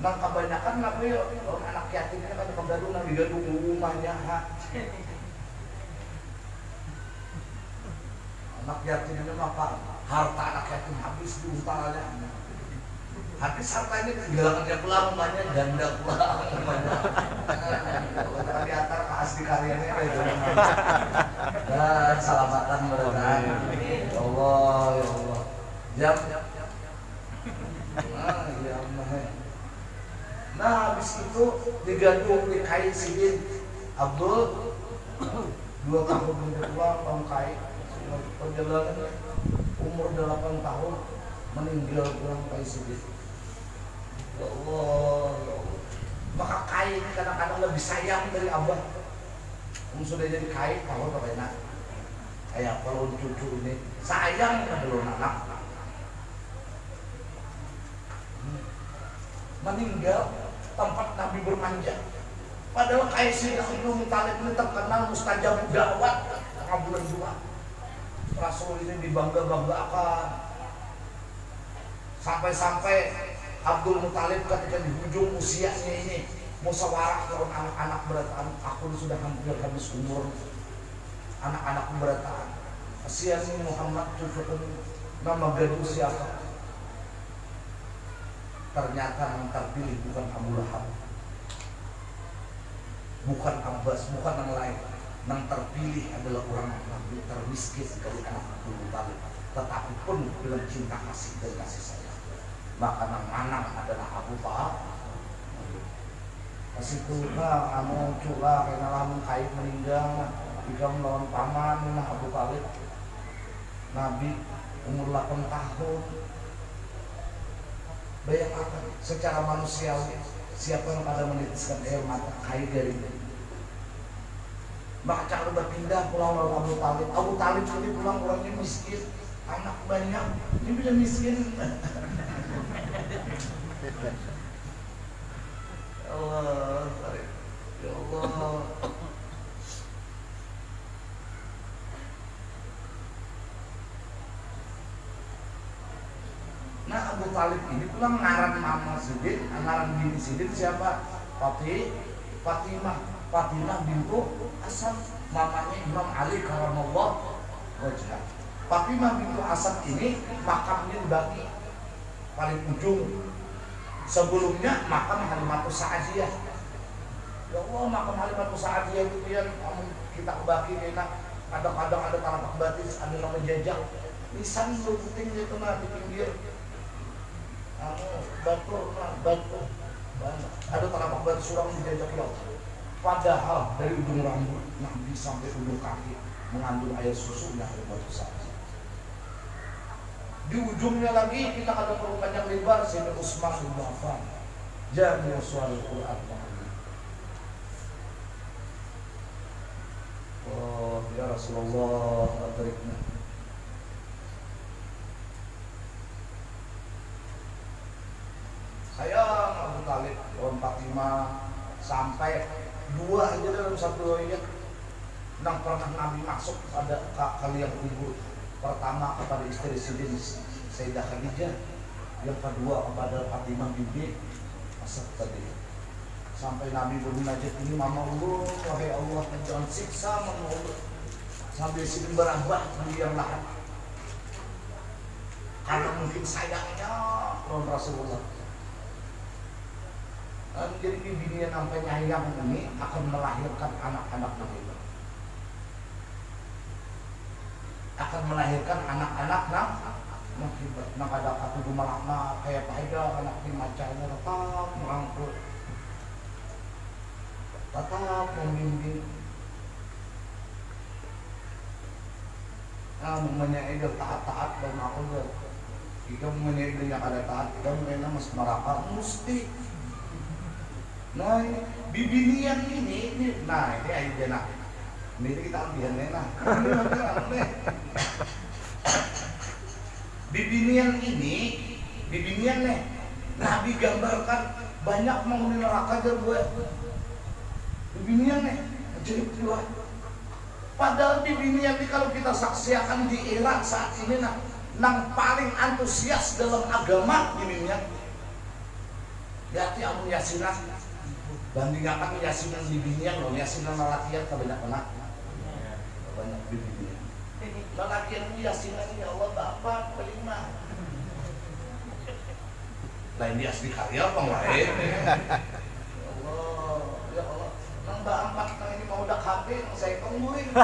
Speaker 1: Nah kebanyakan Nabi orang anak yatimnya kan kegaduh Nabi gaduh rumahnya anak yatimnya apa? Harta anak yatim habis di utaranya. Habis hartanya tinggalkannya pulang rumahnya janda pulang rumahnya. Kalau di atas khas di karyanya kayak gitu. Dan selamatan mereka. Ya Allah, ya Allah. Jam. Ya Allah. Nah habis itu digantung di kain Sidin Abdul 2 tahun pulang bangkai perjalanan umur 8 tahun meninggal pulang kain Sidin. Ya Allah, ya Maka kain kadang-kadang lebih sayang dari abah. Sudah jadi kain, kalau tak enak. Kayak kalau cucu ini sayang adalah anak. Meninggal tempat Nabi bermanja. Padahal kayak si Ibnu Muthalib ini terkenal mustajab da'wat bulan 2. Rasul ini dibangga-banggakan. Sampai-sampai Abdul Muthalib ketika di ujung usianya ini musyawarah dengan anak-anak berataan, aku sudah hampir habis umur, anak-anak berataan, kasihan ini Muhammad cucuku, nama gaduh siapa? Ternyata yang terpilih bukan Abu Lahab, bukan Abbas, bukan yang lain. Yang terpilih adalah orang yang termiskin dari anak Abdul Muthalib, tetapi pun dengan cinta kasih dan kasih sayang. Maka yang manang adalah Abu Lahab. Kasih tuh anu curah kena lamun kait meninggal jika melawan paman nah Abu Talib. Nabi umur 8 tahun. Bayangkan secara manusiawi siapa yang pada menitiskan air mata kait dari ini. Maka cara berpindah pulang lawan Abu Talib. Abu Talib ini pulang orangnya miskin, anak banyak, ini bisa miskin. Allah, ya Allah. Nah Abu Talib ini pulang ngaran mama Sidin, ngaran bini Sidin siapa? Fatimah bintu Asad, mamanya Imam Ali karamallahu wajhah. Fatimah bintu Asad ini makamnya dibagi paling ujung. Sebelumnya makam Halimatus Sa'diyah. Ya Allah, makam Halimatus Sa'diyah itu yang kita bagi enak. Kadang-kadang ada telapak batis, ada nama jajak. Nisan lu penting itu nah di pinggir. Batu. Ada telapak batis surang di jajak laut. Padahal dari ujung rambut Nabi sampai ujung kaki mengandung air susunya Halimatus Sa'diyah. Di ujungnya lagi kita ada perlu panjang lebar Sayyidina Utsman bin Affan. Jami' Suwarul Quran. Oh ya Rasulullah atrikna. Saya Abu Talib lawan Fatimah sampai 2 aja dalam satu ayat. Yang pernah Nabi masuk pada kalian kubur. Pertama kepada istri Sidin Sayyidah Khadijah, yang kedua kepada Fatimah binti Asad tadi. Sampai Nabi bermunajat ini, mama Allah, wahai Allah, jangan siksa mama Allah. Sampai Sidin berabah di yang lahat. Karena mungkin sayangnya lawan Rasulullah. Dan jadi bini yang sampai nyayang ini akan melahirkan anak-anak Nabi. Akan melahirkan anak-anak nang ada katu malakna kayak paida anak di macanya tetap merangkul, tetap membimbing. Nah, menyaidil taat-taat dan aku tuh, jika menyaidil yang ada taat, kita mengenai mas neraka mesti. Nah, bibinian ini, nah ini aja nak. Ini kita ambil nah. Bibinian nih, Nabi gambarkan banyak menghuni neraka aja gue. Bibinian nih, jadi keluar. Padahal bibinian ini kalau kita saksikan di Irak saat ini nang paling antusias dalam agama bibinian. Berarti Abu Yasinah bandingkan Yasinan bibinian loh, Yasinan lalakian kebanyakan banyak bibinian. Lalakian Yasinan ya Allah Bapak kelima. Lain dia asli karya apa lain? Ya Allah, nang Mbak Ampak nang ini mau dak HP, saya tungguin.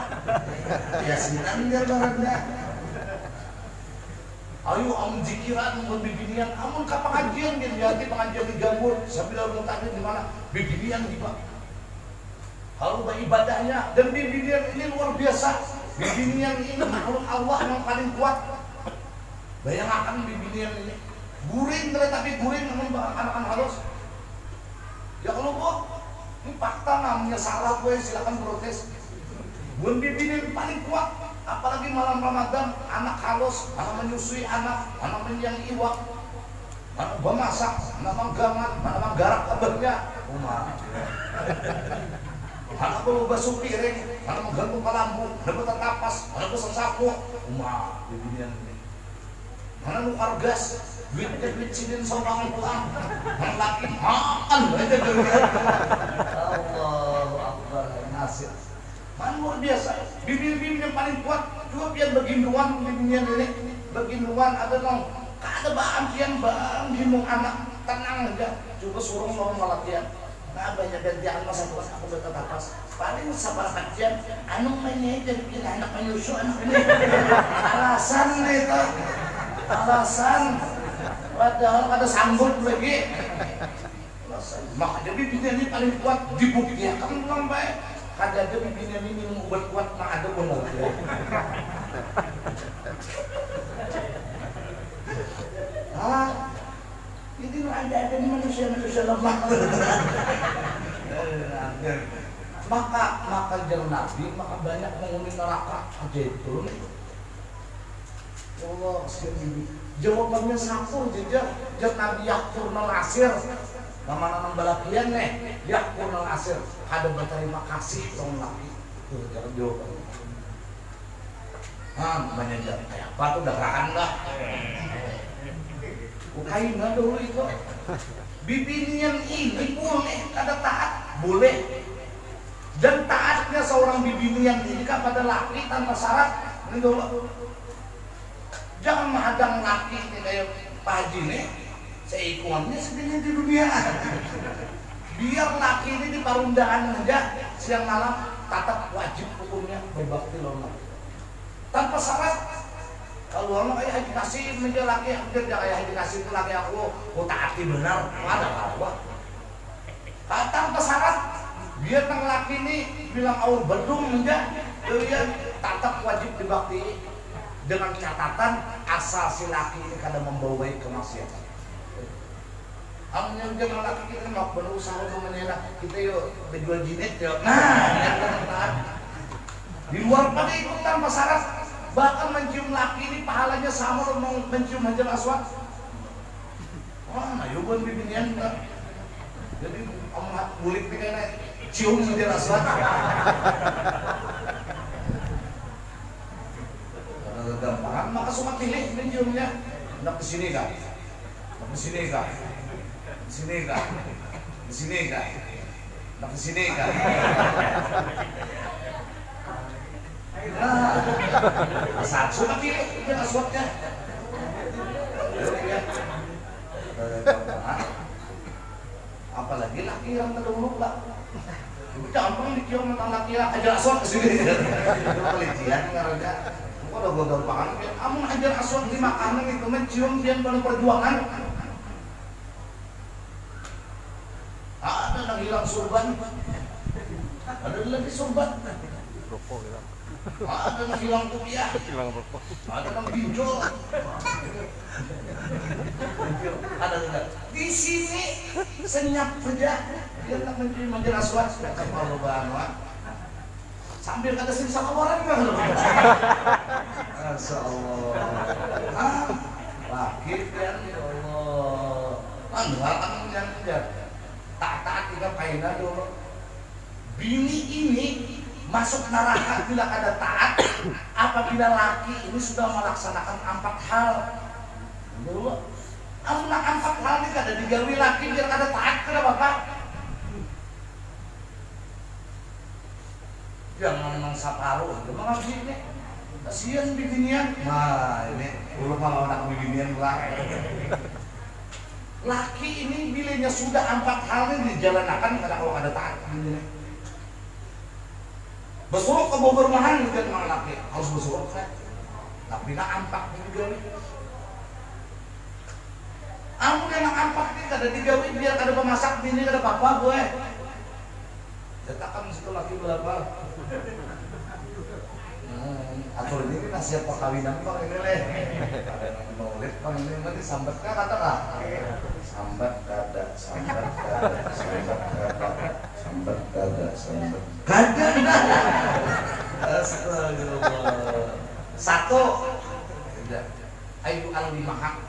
Speaker 1: Yasinan dia barangnya. Ayo amun zikiran mun bibinian, amun ka pengajian gitu ya, pengajian di Gambur, sambil mau tanya di mana? Bibinian di Pak. Kalau ibadahnya dan bibinian ini luar biasa. Bibinian ini makhluk Allah yang paling kuat. Bayangkan bibinian ini. Guring tapi guring namun anak-anak halus. Ya kalau gua ini fakta namanya salah gue silakan protes. Bun bibinin paling kuat, apalagi malam Ramadan, anak halus, mana menyusui anak, mana yang iwak, mana gua masak, mana manggangan, mana manggarak kabarnya, mana gua basuh piring, mana menggantung lampu, mana gua terkapas, mana gua sesapu, bibinin, mana nukar gas, duit sidin sombangan pulang, mana laki makan aja dunia. Allahu Akbar, nasir. Man luar biasa, bibir-bibir yang paling kuat juga pian beginduan bibirnya ini beginduan ada dong kada baam pian baam ginung anak tenang aja coba suruh ngomong latihan nah banyak gantian masa tuas aku bertatapas paling sabar kajian anu mainnya jadi bikin anak menyusu anak ini alasan itu alasan padahal ada sambut lagi alasan maka jadi bibirnya ini paling kuat dibuktikan belum baik. Kada ada bibirnya ini minum obat kuat mah ada benar. Ini ada nih manusia lemah. Maka jangan Nabi, maka banyak menghuni neraka aja itu. Ya Allah, sekali jawabannya satu jejak Nabi Yakurnal Asir. Nama-nama balakian nih, Yakurnal Asir. Ada berterima kasih sama Nabi. Tuh jangan jawaban. Banyak jalan kayak apa tuh dakrakan lah. Kain nggak dulu itu. Bibinian ini boleh, ada taat boleh. Dan taatnya seorang bibinian ini kepada laki tanpa syarat. Ini dulu. Jangan menghadang laki ini kayak Pak Haji nih. Seikungannya sebenarnya di dunia. Biar laki ini di parundangan aja siang malam tetap wajib hukumnya berbakti lama tanpa syarat. Kalau orang kayak Haji Kasih menjadi laki hampir kayak Haji Kasih itu laki aku taati benar ada apa tanpa syarat. Biar nang laki ini bilang awal bedung menjadi dia tetap wajib dibakti dengan catatan asal si laki ini kadang membawa kemaksiatan. Yang jangan laki kita nggak berusaha untuk menyenak kita yuk berjual jinet yuk. Di luar pada itu tanpa syarat bahkan mencium laki ini pahalanya sama dengan mencium Hajar Aswad. Nah yubun bibinian enggak. Jadi amat bulik pikirnya cium Hajar Aswad. Gampang maka suka pilih menciumnya. Nak kesini kah? Nak kesini kah? Sini kak, di sini kak, nak ke sini kak. Satu tapi dia aswatnya. Apalagi laki yang terdahulu lah. Gampang dicium tentang laki Hajar Aswad ke sini. Itu pelitian karena kalau gue gampang, kamu Hajar Aswad di makanan itu mencium dia pada perjuangan. Ada yang hilang surban, ada lagi surban, ada yang hilang kuliah, ada yang pinjol, ada juga. Di sini senyap saja, dia tak menjelaskan kalau bahwa sambil kata sini sama orang kan, Masya Allah, laki kan ya Allah, akan menjanjikan. Tak kita kainan dulu. Bini ini masuk neraka bila ada taat apabila laki ini sudah melaksanakan 4 hal. Dulu, amunah 4 hal ini kada digawi laki biar ada taat kada bapak. Jangan mangsa paruh, jangan begini. Kasihan bibinian. Nah ini, dulu kalau anak bibinian pulang. Laki ini bilanya sudah 4 hal ini dijalankan karena kalau ada taat ini. Bersuruk ke bawah rumahan juga memang laki harus bersuruk kan. Tapi nak 4 juga nih. Amun yang 4 ini kada digawi biar ada pemasak bini kada apa-apa gue. Jatakan situ laki berapa? Atau ini nasihat perkawinan pak ini leh. Ada yang maulid pak ini nanti sambat kah kata kah? Sambat kada. Sambat kagak sambat. Kagak. Astagfirullah. Satu. Ayu al-limahak.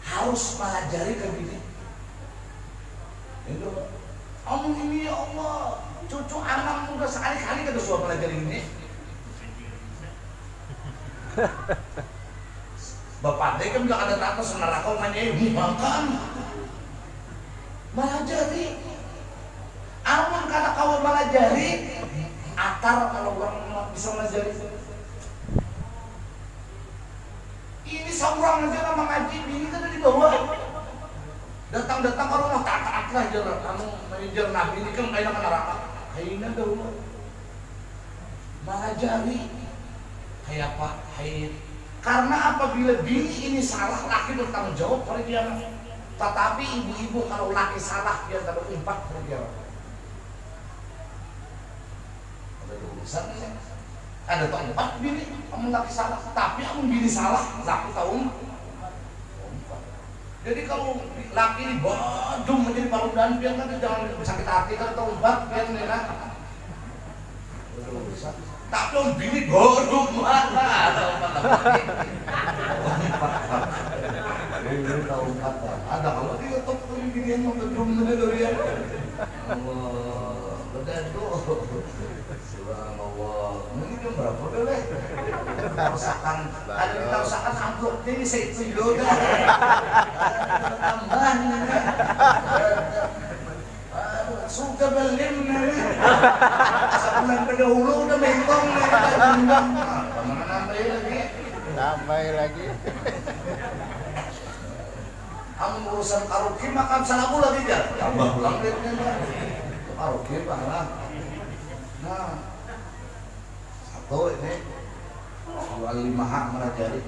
Speaker 1: Harus pelajari ke bini. Itu. Omong ini ya Allah. Cucu anak udah sekali-kali kada suruh pelajari ini. Bapak dia kan bilang ada tata senara kau nanya makan melajari amun kata kau melajari akar kalau orang bisa melajari ini seorang aja nama ngaji ini kan di bawah datang-datang orang mau taat lah jalan kamu manajer nabi ini kan kayak neraka kayaknya dahulu melajari kayak apa haid. Karena apabila bini ini salah, laki bertanggung jawab pada dia. Tetapi ibu-ibu kalau laki salah, dia tak berumpat pada dia. Ada urusan ya. Ada tempat bini, kamu laki salah. Tapi kamu bini salah, laki tahu umpat. Jadi kalau laki ini badung menjadi paludan, biar nanti jangan sakit hati kalau tahu umpat, biar nena. Ada urusan. Tapi orang bini bodoh mana ada ini tahu kata ada kalau dia top bini yang belum benar ya Allah betul tuh subhanallah ini jam berapa deh usahakan ada kita usahakan amplop ini saya itu dah tambahan suka belim nih sebulan kedahulu udah mentong nih
Speaker 2: tambah lagi
Speaker 1: kamu urusan karaoke makan salamu lagi jar tambah ulang duitnya karaoke lah nah satu ini jual 5 hak melajari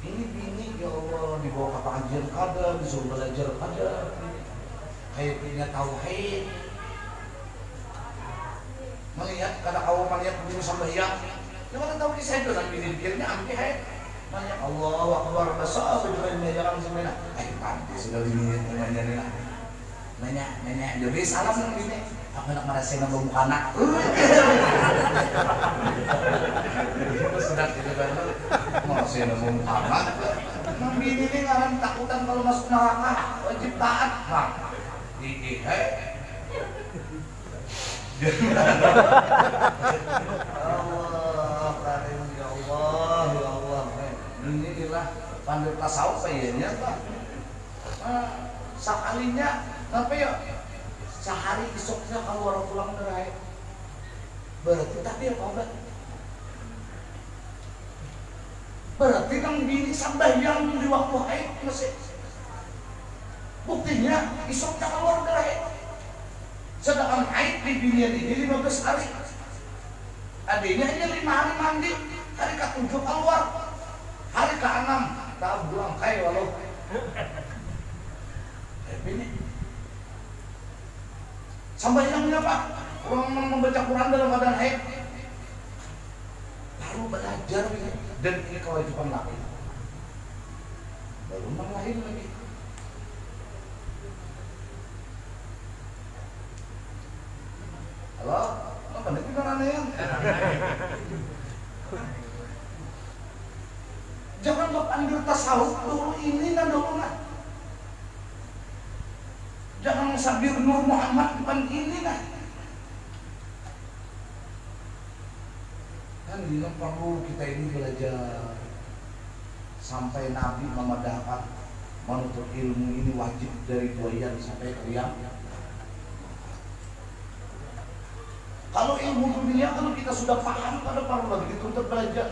Speaker 1: ini bini ya Allah dibawa ke pengajian kada disuruh belajar kada kayak punya tauhid melihat kada kau melihat bumi sembahyang dia kada tahu di saya dalam diri-dirinya ambil hai melihat Allahu Akbar besar berjalan jalan semena pantai sudah bini namanya nih lah nanya jadi salam nang bini aku nak merasain nama muka anak sudah tidak benar merasain nama muka anak nang bini ini ngaran takutan kalau masuk neraka wajib taat bang Allah karim ya Allah ya Allah inilah pandai tasawuf kayaknya Pak sekalinya apa ya sehari esoknya kalau orang pulang nerai berarti tapi apa berarti kan bini sembahyang di waktu haid masih buktinya esoknya keluar dari sedangkan haid di binian ini 15 hari adanya hanya 5 hari mandi hari ke-7 keluar hari ke-6 tak buang kayak walau bini sembahyangnya Pak orang membaca Quran dalam keadaan haid lalu belajar dan ini kewajiban laki baru lahir lagi. Halo, apa nih gimana yang? Jangan lupa ambil tasawuf dulu ini dan dulu nah. Jangan sabir Nur Muhammad bukan ini nah. Kan ini perlu kita ini belajar sampai Nabi memadahkan menuntut ilmu ini wajib dari buayan sampai qiyam. Kalau ilmu dunia kalau kita sudah paham kada perlu lagi dituntut belajar.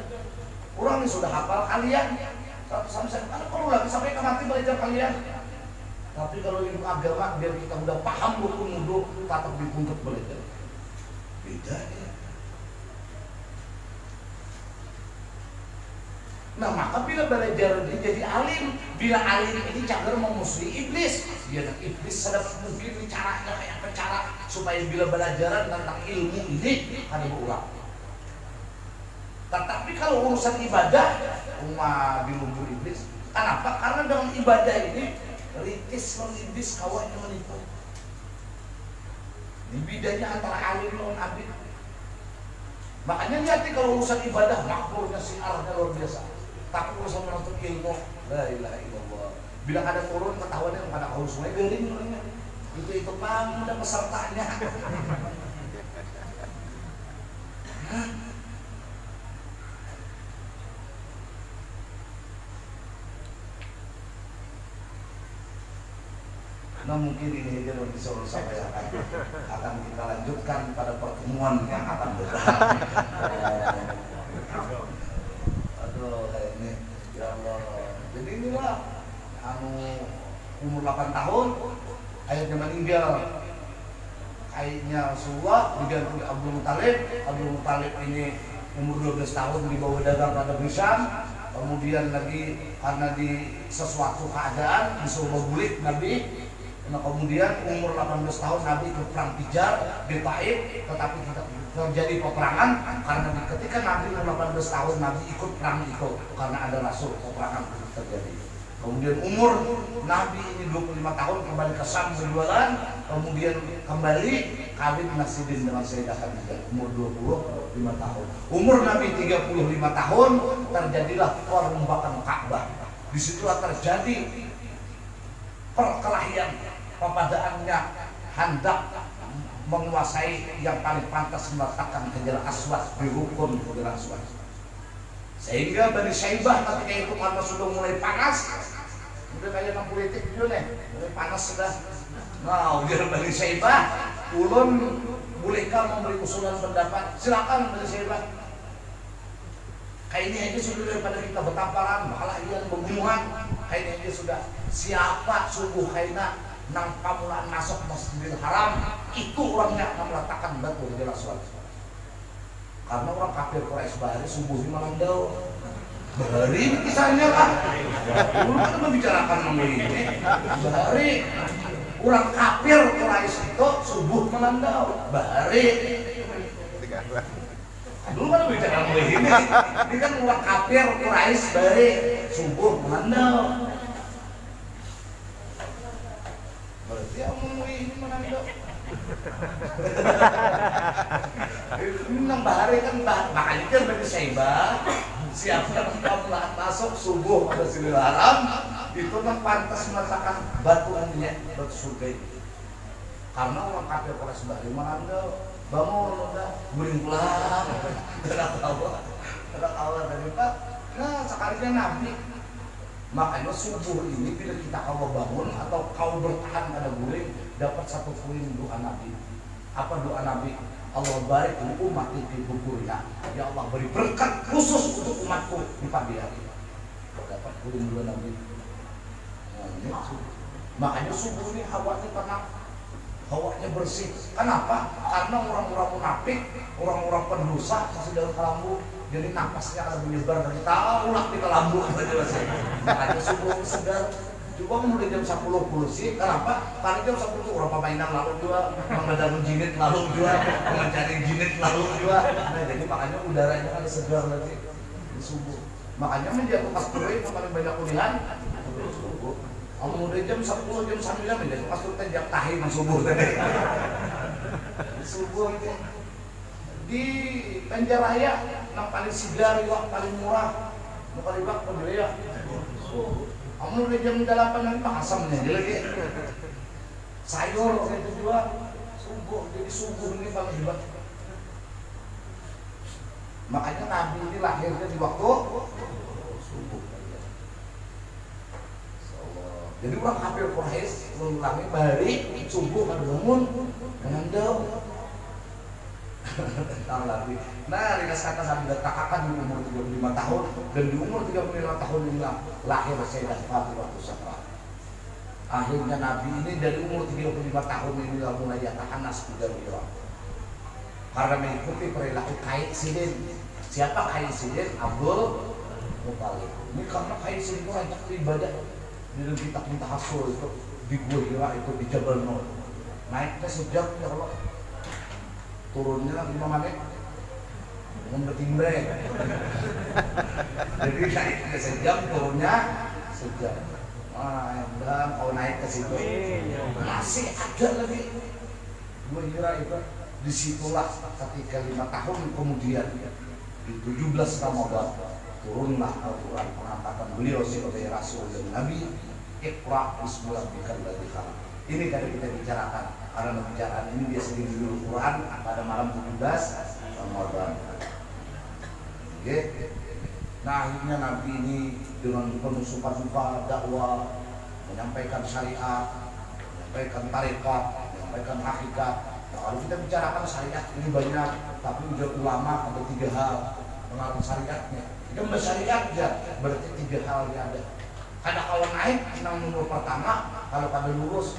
Speaker 1: Orang ini sudah hafal kalian, sampai kada perlu lagi sampai ke mati belajar kalian. Tapi kalau ilmu agama biar kita udah paham rukun wudu tetap dituntut belajar. Beda ya. Nah maka bila belajar dia jadi alim, bila alim ini cagar memusuhi iblis, dia dan iblis sedapat mungkin caranya kayak apa cara supaya bila belajaran tentang ilmu ini ada berulang. Tetapi kalau urusan ibadah, umat dilumpuh iblis, Kenapa? Karena dengan ibadah ini ritis melindis kawannya menipu. Di bidanya antara alim lawan abid. Makanya lihat kalau urusan ibadah makmurnya siarnya luar biasa. Tapi urusan menuntut ilmu, la ilaha illallah. Bila ada turun ketahuannya pada kau semua garing orangnya. Itu pang udah pesertanya. Nah mungkin ini aja yang bisa saya akan kita lanjutkan pada pertemuan yang akan datang. Aduh ini ya Allah. Jadi inilah umur 8 tahun ayahnya meninggal. Ayahnya Rasulullah diganti oleh Abdul Muttalib. Abdul Muttalib ini umur 12 tahun dibawa dagang pada Syam. Kemudian lagi karena di sesuatu keadaan disuruh bulik Nabi. Nah kemudian umur 18 tahun Nabi ikut perang Fijar di Taif, tetapi tidak terjadi peperangan karena ketika Nabi umur 18 tahun Nabi ikut perang itu karena ada rasul, peperangan terjadi. Kemudian umur Nabi ini 25 tahun kembali ke Syam berjualan, kemudian kembali kawin Nasidin dengan Sayyidah Khadijah umur 25 tahun. Umur Nabi 35 tahun terjadilah perombakan Ka'bah. Disitulah terjadi perkelahian. Pepadaannya hendak menguasai yang paling pantas meletakkan Hajar Aswad di rukun Hajar Aswad. Sehingga Bani Syaibah ketika itu karena sudah mulai panas, udah kayak 6 politik dulu nih, mulai panas sudah. Nah, udah Bani Syaibah, ulun bolehkah memberi usulan pendapat? Silakan Bani Syaibah. Kayak ini aja sudah daripada kita bertamparan, malah yang bergumuhan. Kayak ini aja sudah. Siapa subuh kaina nang pamulaan masuk Masjidil Haram itu orangnya akan meletakkan batu di Aswad. Karena orang kafir Quraisy bahari subuh di Malandau. Bahari kisahnya lah. Dulu kan membicarakan mengenai ini. Bahari orang kafir Quraisy itu subuh Malandau. Bahari. Dulu kan bicara mengenai ini. Ini kan orang kafir Quraisy bahari subuh Malandau. Berarti ngomong ini Malandau. Ini nang bahari kan makanya kan Bani Syaibah siapkan pemulaan masuk subuh pada Masjidil Haram itu kan pantas meletakkan batu andinya batu surga itu. Karena orang kafir Quraisy bahari Malandau bangun udah guling pulang tidak awal dari Pak. Nah sekalinya Nabi. Makanya subuh ini bila kita kau bangun atau kau bertahan pada guling dapat satu poin doa Nabi. Apa doa Nabi? Allah barik li ummati fi bukurina. Ya Allah beri berkat khusus untuk umatku di pagi hari. Dapat guling doa Nabi. Nah, makanya subuh ini hawanya tenang, hawanya bersih. Kenapa? Karena orang-orang munafik, orang-orang pendosa masih dalam kelambu. Jadi napasnya akan menyebar dari taulak di kelambu. Makanya subuh segar. Coba mulai jam 10 sih. Kenapa? Karena jam 10 itu orang pemainan lalu juga, mengedarun jinit lalu juga, mencari jinit lalu juga. Nah jadi makanya udaranya kan segar lagi di subuh. Makanya menjadi kasuri yang paling banyak kuliah subuh. Kamu mulai jam 10 jam 9 menjadi kasuri jam tahim subuh tadi. Subuh itu di Penjaraya yang paling segar, yang paling murah, mau kali bak Penjaraya. Kamu udah jam 8 nanti asamnya dia lagi. Sayur itu juga subuh, jadi subuh ini paling hebat. Makanya Nabi ini lahirnya di waktu subuh. Jadi orang kafir Quraisy mengulangi bahari subuh pada bangun menandau. Tentang Nabi. Nah, ringkas kata sampai katakan di umur 35 tahun dan di umur 35 tahun ini lahir Sayyidah Fatimah Zahra. Akhirnya Nabi ini dari umur 35 tahun ini mulai yatahanas dan beliau. Karena mengikuti perilaku Qais Sidin. Siapa Qais Sidin? Abdul Muttalib. Ini karena Qais Sidin itu banyak ibadah di dalam kitab Tahasul itu di Gua Hira itu di Jabal Nur. Naiknya sejak ya Allah. Turunnya 5 menit membetimbre. Jadi naiknya sejam, turunnya sejam. Dan kalau naik ke situ masih ada lagi. Gue kira itu disitulah ketika 5 tahun kemudian di 17 Ramadan turunlah Al-Quran, pengangkatan beliau sebagai Rasul dan Nabi. Iqra bismi rabbikal ladzi khalaq. Ini kan kita bicarakan, karena pembicaraan ini biasa dulu Quran pada malam 17 Ramadan. Oke. Nah akhirnya Nabi ini dengan penuh suka-suka dakwah, menyampaikan syariat, menyampaikan tarekat, menyampaikan hakikat. Nah, kalau kita bicarakan syariat ini banyak, tapi ujar ulama ada 3 hal pengaruh syariatnya. Kita bahas syariat aja, berarti 3 hal yang ada. Kada kalau naik senang nomor pertama, kalau kada lurus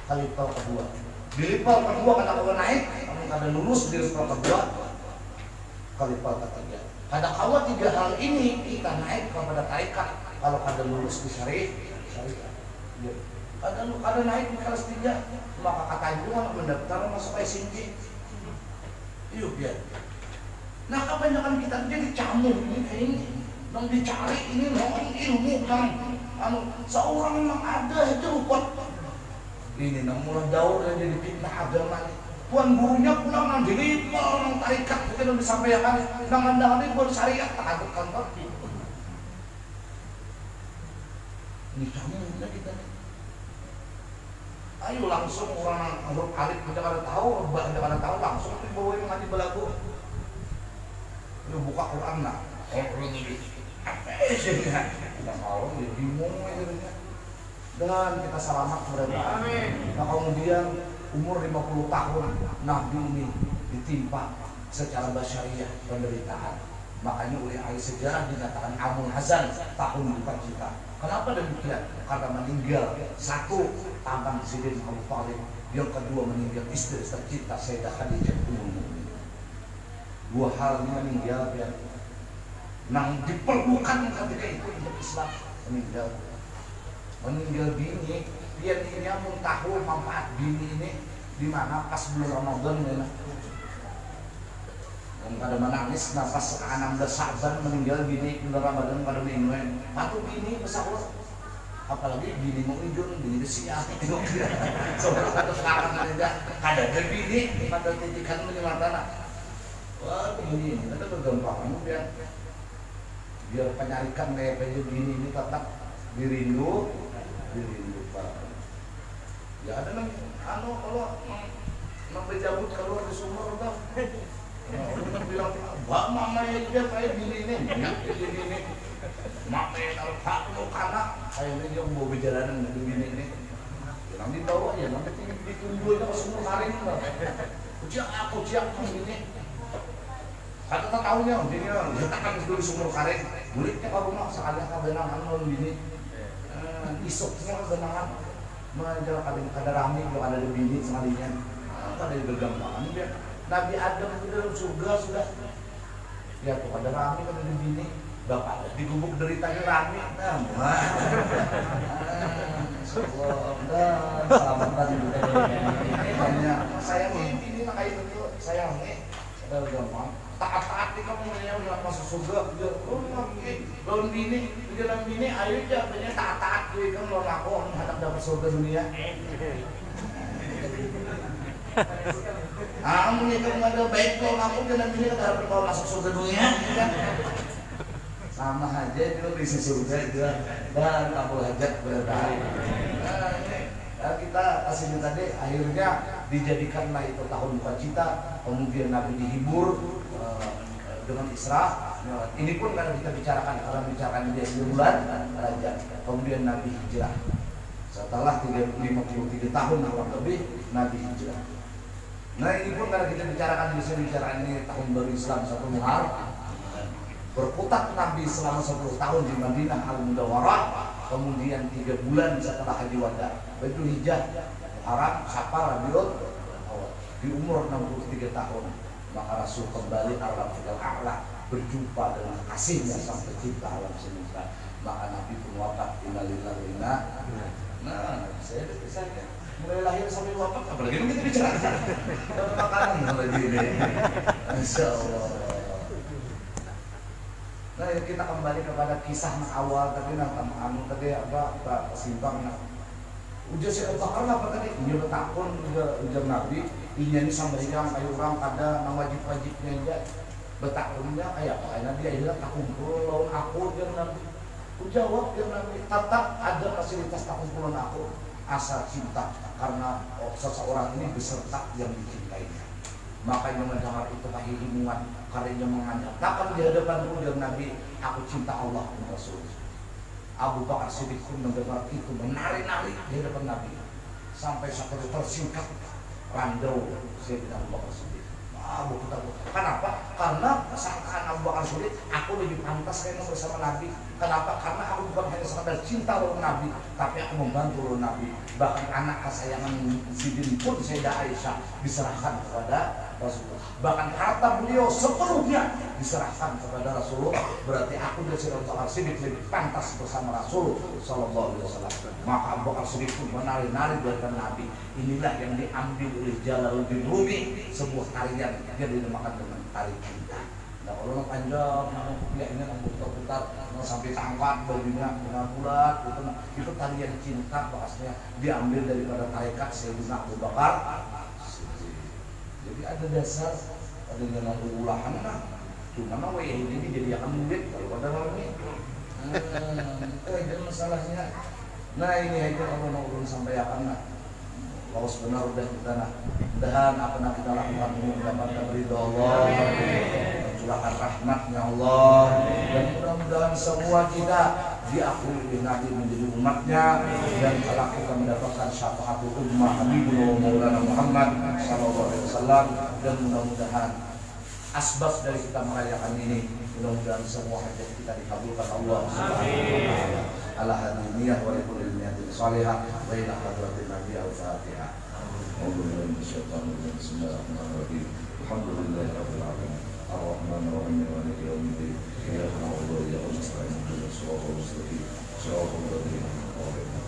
Speaker 1: kali level kedua. Di level kedua kada kalau naik, kalau kada lurus di level kedua kali level ketiga. Kada kalau 3 hal ini kita naik kepada tarekat, kalau kada lurus di syariat. Ya. Kada naik di kelas 3, maka kata ibu mendaftar masuk SMP. Yuk ya. Nah kebanyakan kita jadi camur ini kayak ini, yang dicari ini orang ilmu kan, seorang memang ada aja rupat. Ini namun daur yang jadi fitnah agama. Tuan gurunya pulang nang jadi orang tarekat kita udah disampaikan, nang ini buat syariat tak ada kantor. Ini camurnya kita. Ayo langsung orang huruf alif kita kada tahu, ba kita kada tahu langsung dibawa ngaji belagu. Lu buka Quran nah. Apa sih ya? Kita mau ya bingung akhirnya. Dan kita selamat kepada Amin. Nah kemudian umur 50 tahun Nabi ini ditimpa secara basyariah penderitaan. Makanya oleh ahli sejarah dikatakan Amul Hazan tahun duka cita. Kenapa demikian? Karena meninggal satu tangan Presiden Abu Talib, yang kedua meninggal istri tercinta Sayyidah Khadijah Ummul Mukminin. 2 hal ini meninggal biar nang diperlukan ketika itu untuk Islam meninggal bini dia ini pun tahu manfaat bini ini di mana pas bulan Ramadan ya. Dan kada menangis nafas 16 Sa'ban meninggal bini bulan Ramadan pada mingguan patuh bini pesawat apalagi bini mau idun bini desiap itu soalnya ada sekarang ada kada bini pada titikan menyumatana. Wah ini ada kegampang biar penyarikan kayak baju bini ini tetap dirindu Pak. Ya ada nang kalau nang berjabut keluar di sumur udah orang bilang, "Mbak mama dia kayak bini ini, bini ini." Mama kalau tak mau kanak, saya ini yang mau berjalanan dengan bini ini. Yang dibawa ya, nanti ditunggu aja ke sumur karing lah. Kuciak ini. Kata tak tahunya, bini letakkan dulu sumur karing. Bulitnya ke rumah sekalian kebenangan non bini. Isoknya kebenangan. Menjalan kada rame kalau ada bini sekalinya. Kada bergampangan dia. Nabi Adam itu dalam surga sudah. Ya tuh kada rame kada ada bini. Bapak di gubuk deritanya rame. Nah, selamatan juga. Hanya sayangnya bini nak kayak gitu, sayangnya ada gampang. Taat-taat kamu udah masuk surga, daun bini, di dalam bini, ayo aja, banyak taat-taat juga kan lo laku menghadap dapat surga dunia. Kamu itu nggak ada baik kalau laku dalam bini kita harus kalau masuk surga dunia, kan? Sama aja itu bisa surga juga dan kabul hajat berada. Nah, kita kasih tadi akhirnya dijadikanlah itu tahun duka cita, kemudian Nabi dihibur dengan Isra. Ini pun karena kita bicarakan dia 9 bulan Rajab. Kemudian Nabi hijrah. Setelah 53 tahun kurang lebih Nabi hijrah. Nah ini pun karena kita bicarakan ini tahun baru Islam 1 Muharram. Berputar Nabi selama 10 tahun di Madinah Al-Munawwarah. Kemudian 3 bulan setelah Haji Wada, Baitul Hijjah, Muharram, Safar, Rabiul Awal. Di umur 63 tahun, maka Rasul kembali Al-Rafiqal A'la, berjumpa dengan kasihnya sang pencipta alam semesta. Maka Nabi pun wafat innalillahi wa inna. Nah, saya mulai lahir sampai wafat, apalagi kita bicara makanan lagi ini. Insya Allah. Nah, kita kembali kepada kisah awal tadi tadi apa simpang ujar si Abu Bakar apa tadi dia bertakun ujar Nabi ini sampaikan kayu orang pada wajib-wajibnya aja bertakunnya kayak apa karena dia adalah takumpul lawan aku ujar Nabi jawab dia Nabi tetap ada fasilitas takumpulan aku asal cinta karena seseorang ini beserta yang dicintainya. Makanya mendengar itu kehidupan karenanya menganyatakan di hadapan ujar Nabi, aku cinta Allah dan Rasul. Abu Bakar Siddiq pun mendengar itu menari-nari di hadapan Nabi sampai satu tersingkat randau Sayyidina Abu Bakar Siddiq. Abu Bakar, kenapa? Karena sangkaan Abu Bakar Siddiq aku lebih pantas kayaknya bersama Nabi. Kenapa? Karena aku bukan hanya sekadar cinta oleh Nabi, tapi aku membantu oleh Nabi. Bahkan anak kesayangan Sidin pun Sayyidah Aisyah diserahkan kepada Rasulullah. Bahkan harta beliau sepenuhnya diserahkan kepada Rasulullah. Berarti aku dan Sayyidina Abu Bakar Siddiq lebih pantas bersama Rasul Sallallahu Alaihi Wasallam. Maka Abu Bakar Siddiq pun menari-nari dengan Nabi. Inilah yang diambil oleh Jalaluddin Rumi, sebuah tarian yang dinamakan dengan tari cinta. Nah, kalau panjang, ya ini putar-putar sampai tangkat bajunya bulat, itu tarian cinta bahasanya diambil daripada tarekat Sayyidina Abu Bakar. Jadi ada dasar, ada jalan ulahan lah. Cuma nama ini jadi akan murid kalau pada malam ini. Jadi masalahnya, nah ini aja kalau mau urun sampai akan lah. Kalau sebenar udah kita nah, mudahan apa yang kita lakukan ini mendapatkan ridho Allah, mencurahkan rahmatnya Allah, dan mudah-mudahan semua kita diakui oleh Nabi menjadi umatnya, dan kalau kita mendapatkan syafaatul ummah Habibullah Maulana Muhammad Sallallahu Alaihi Wasallam, dan mudah-mudahan asbab dari kita merayakan ini, mudah-mudahan semua hajat kita dikabulkan Allah Subhanahu wa taala. Ala hadiniyah wa likulli niyatin salihah wa ila hadratin Nabi al-Fatihah. Bismillahirrahmanirrahim. Alhamdulillahirabbil alamin. Ar-Rahmanir Rahim maliki yaumiddin. Iyyaka na'budu wa iyyaka nasta'in. Ihdinas siratal mustaqim. Siratal ladzina an'amta 'alaihim.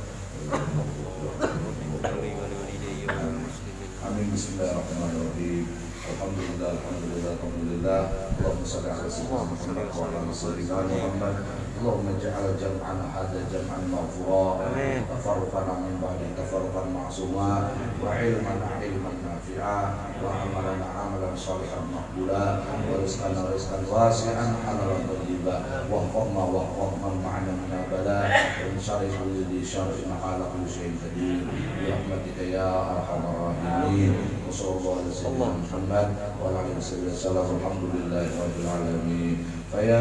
Speaker 1: Amin. Bismillahirrahmanirrahim. Alhamdulillah, alhamdulillah, alhamdulillah. Allahumma shalli ala sayyidina Muhammad wa ala sayyidina Muhammad. Allahumma ja'al jam'ana hadha jam'an maghfura, tafarruqana min ba'di tafarruqan ma'suma, wa ilman nafi'a, wa amalan salihan maqbula, wa rizqana rizqan wasi'an halalan thayyiba, wa hfadhna ma'ana min bala, wa min syarri kulli syarrin ala kulli syai'in qadir. Bi rahmatika ya arhamar rahimin. Wassallallahu ala sayyidina Muhammad wa ala alihi wasallam. Alhamdulillahi rabbil alamin. Faya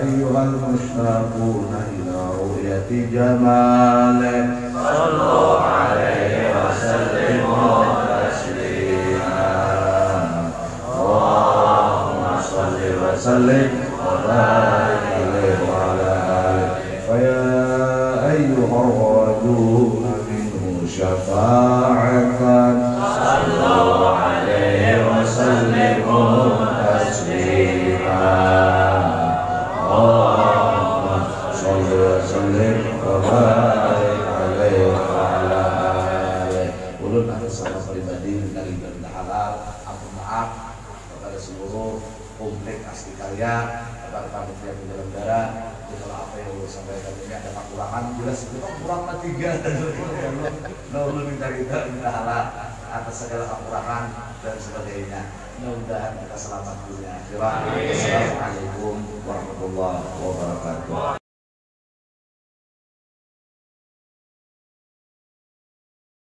Speaker 1: ayyuhal mushtaquna ila ru'yati jamalih sallu alaihi wa sallimu taslima. Allahumma salli wa sallim wa barik alaihi wa ala alihi. Faya ayyuhar rajuna minhu syafa'atan sallu alaihi wa sallimu taslima. Allahumma sholli wa sallim wa barik alaihi wa ala alihi. Ulun atas nama pribadi dari benda halal, ampun maaf kepada seluruh publik asli karya, kepada panitia penyelenggara. Kalau apa yang ulun sampaikan ini ada kekurangan, jelas itu kan kurang 3. Nah, ulun minta halal atas segala kekurangan dan sebagainya. Mudah-mudahan kita selamat dunia akhirat. Assalamualaikum warahmatullahi wabarakatuh.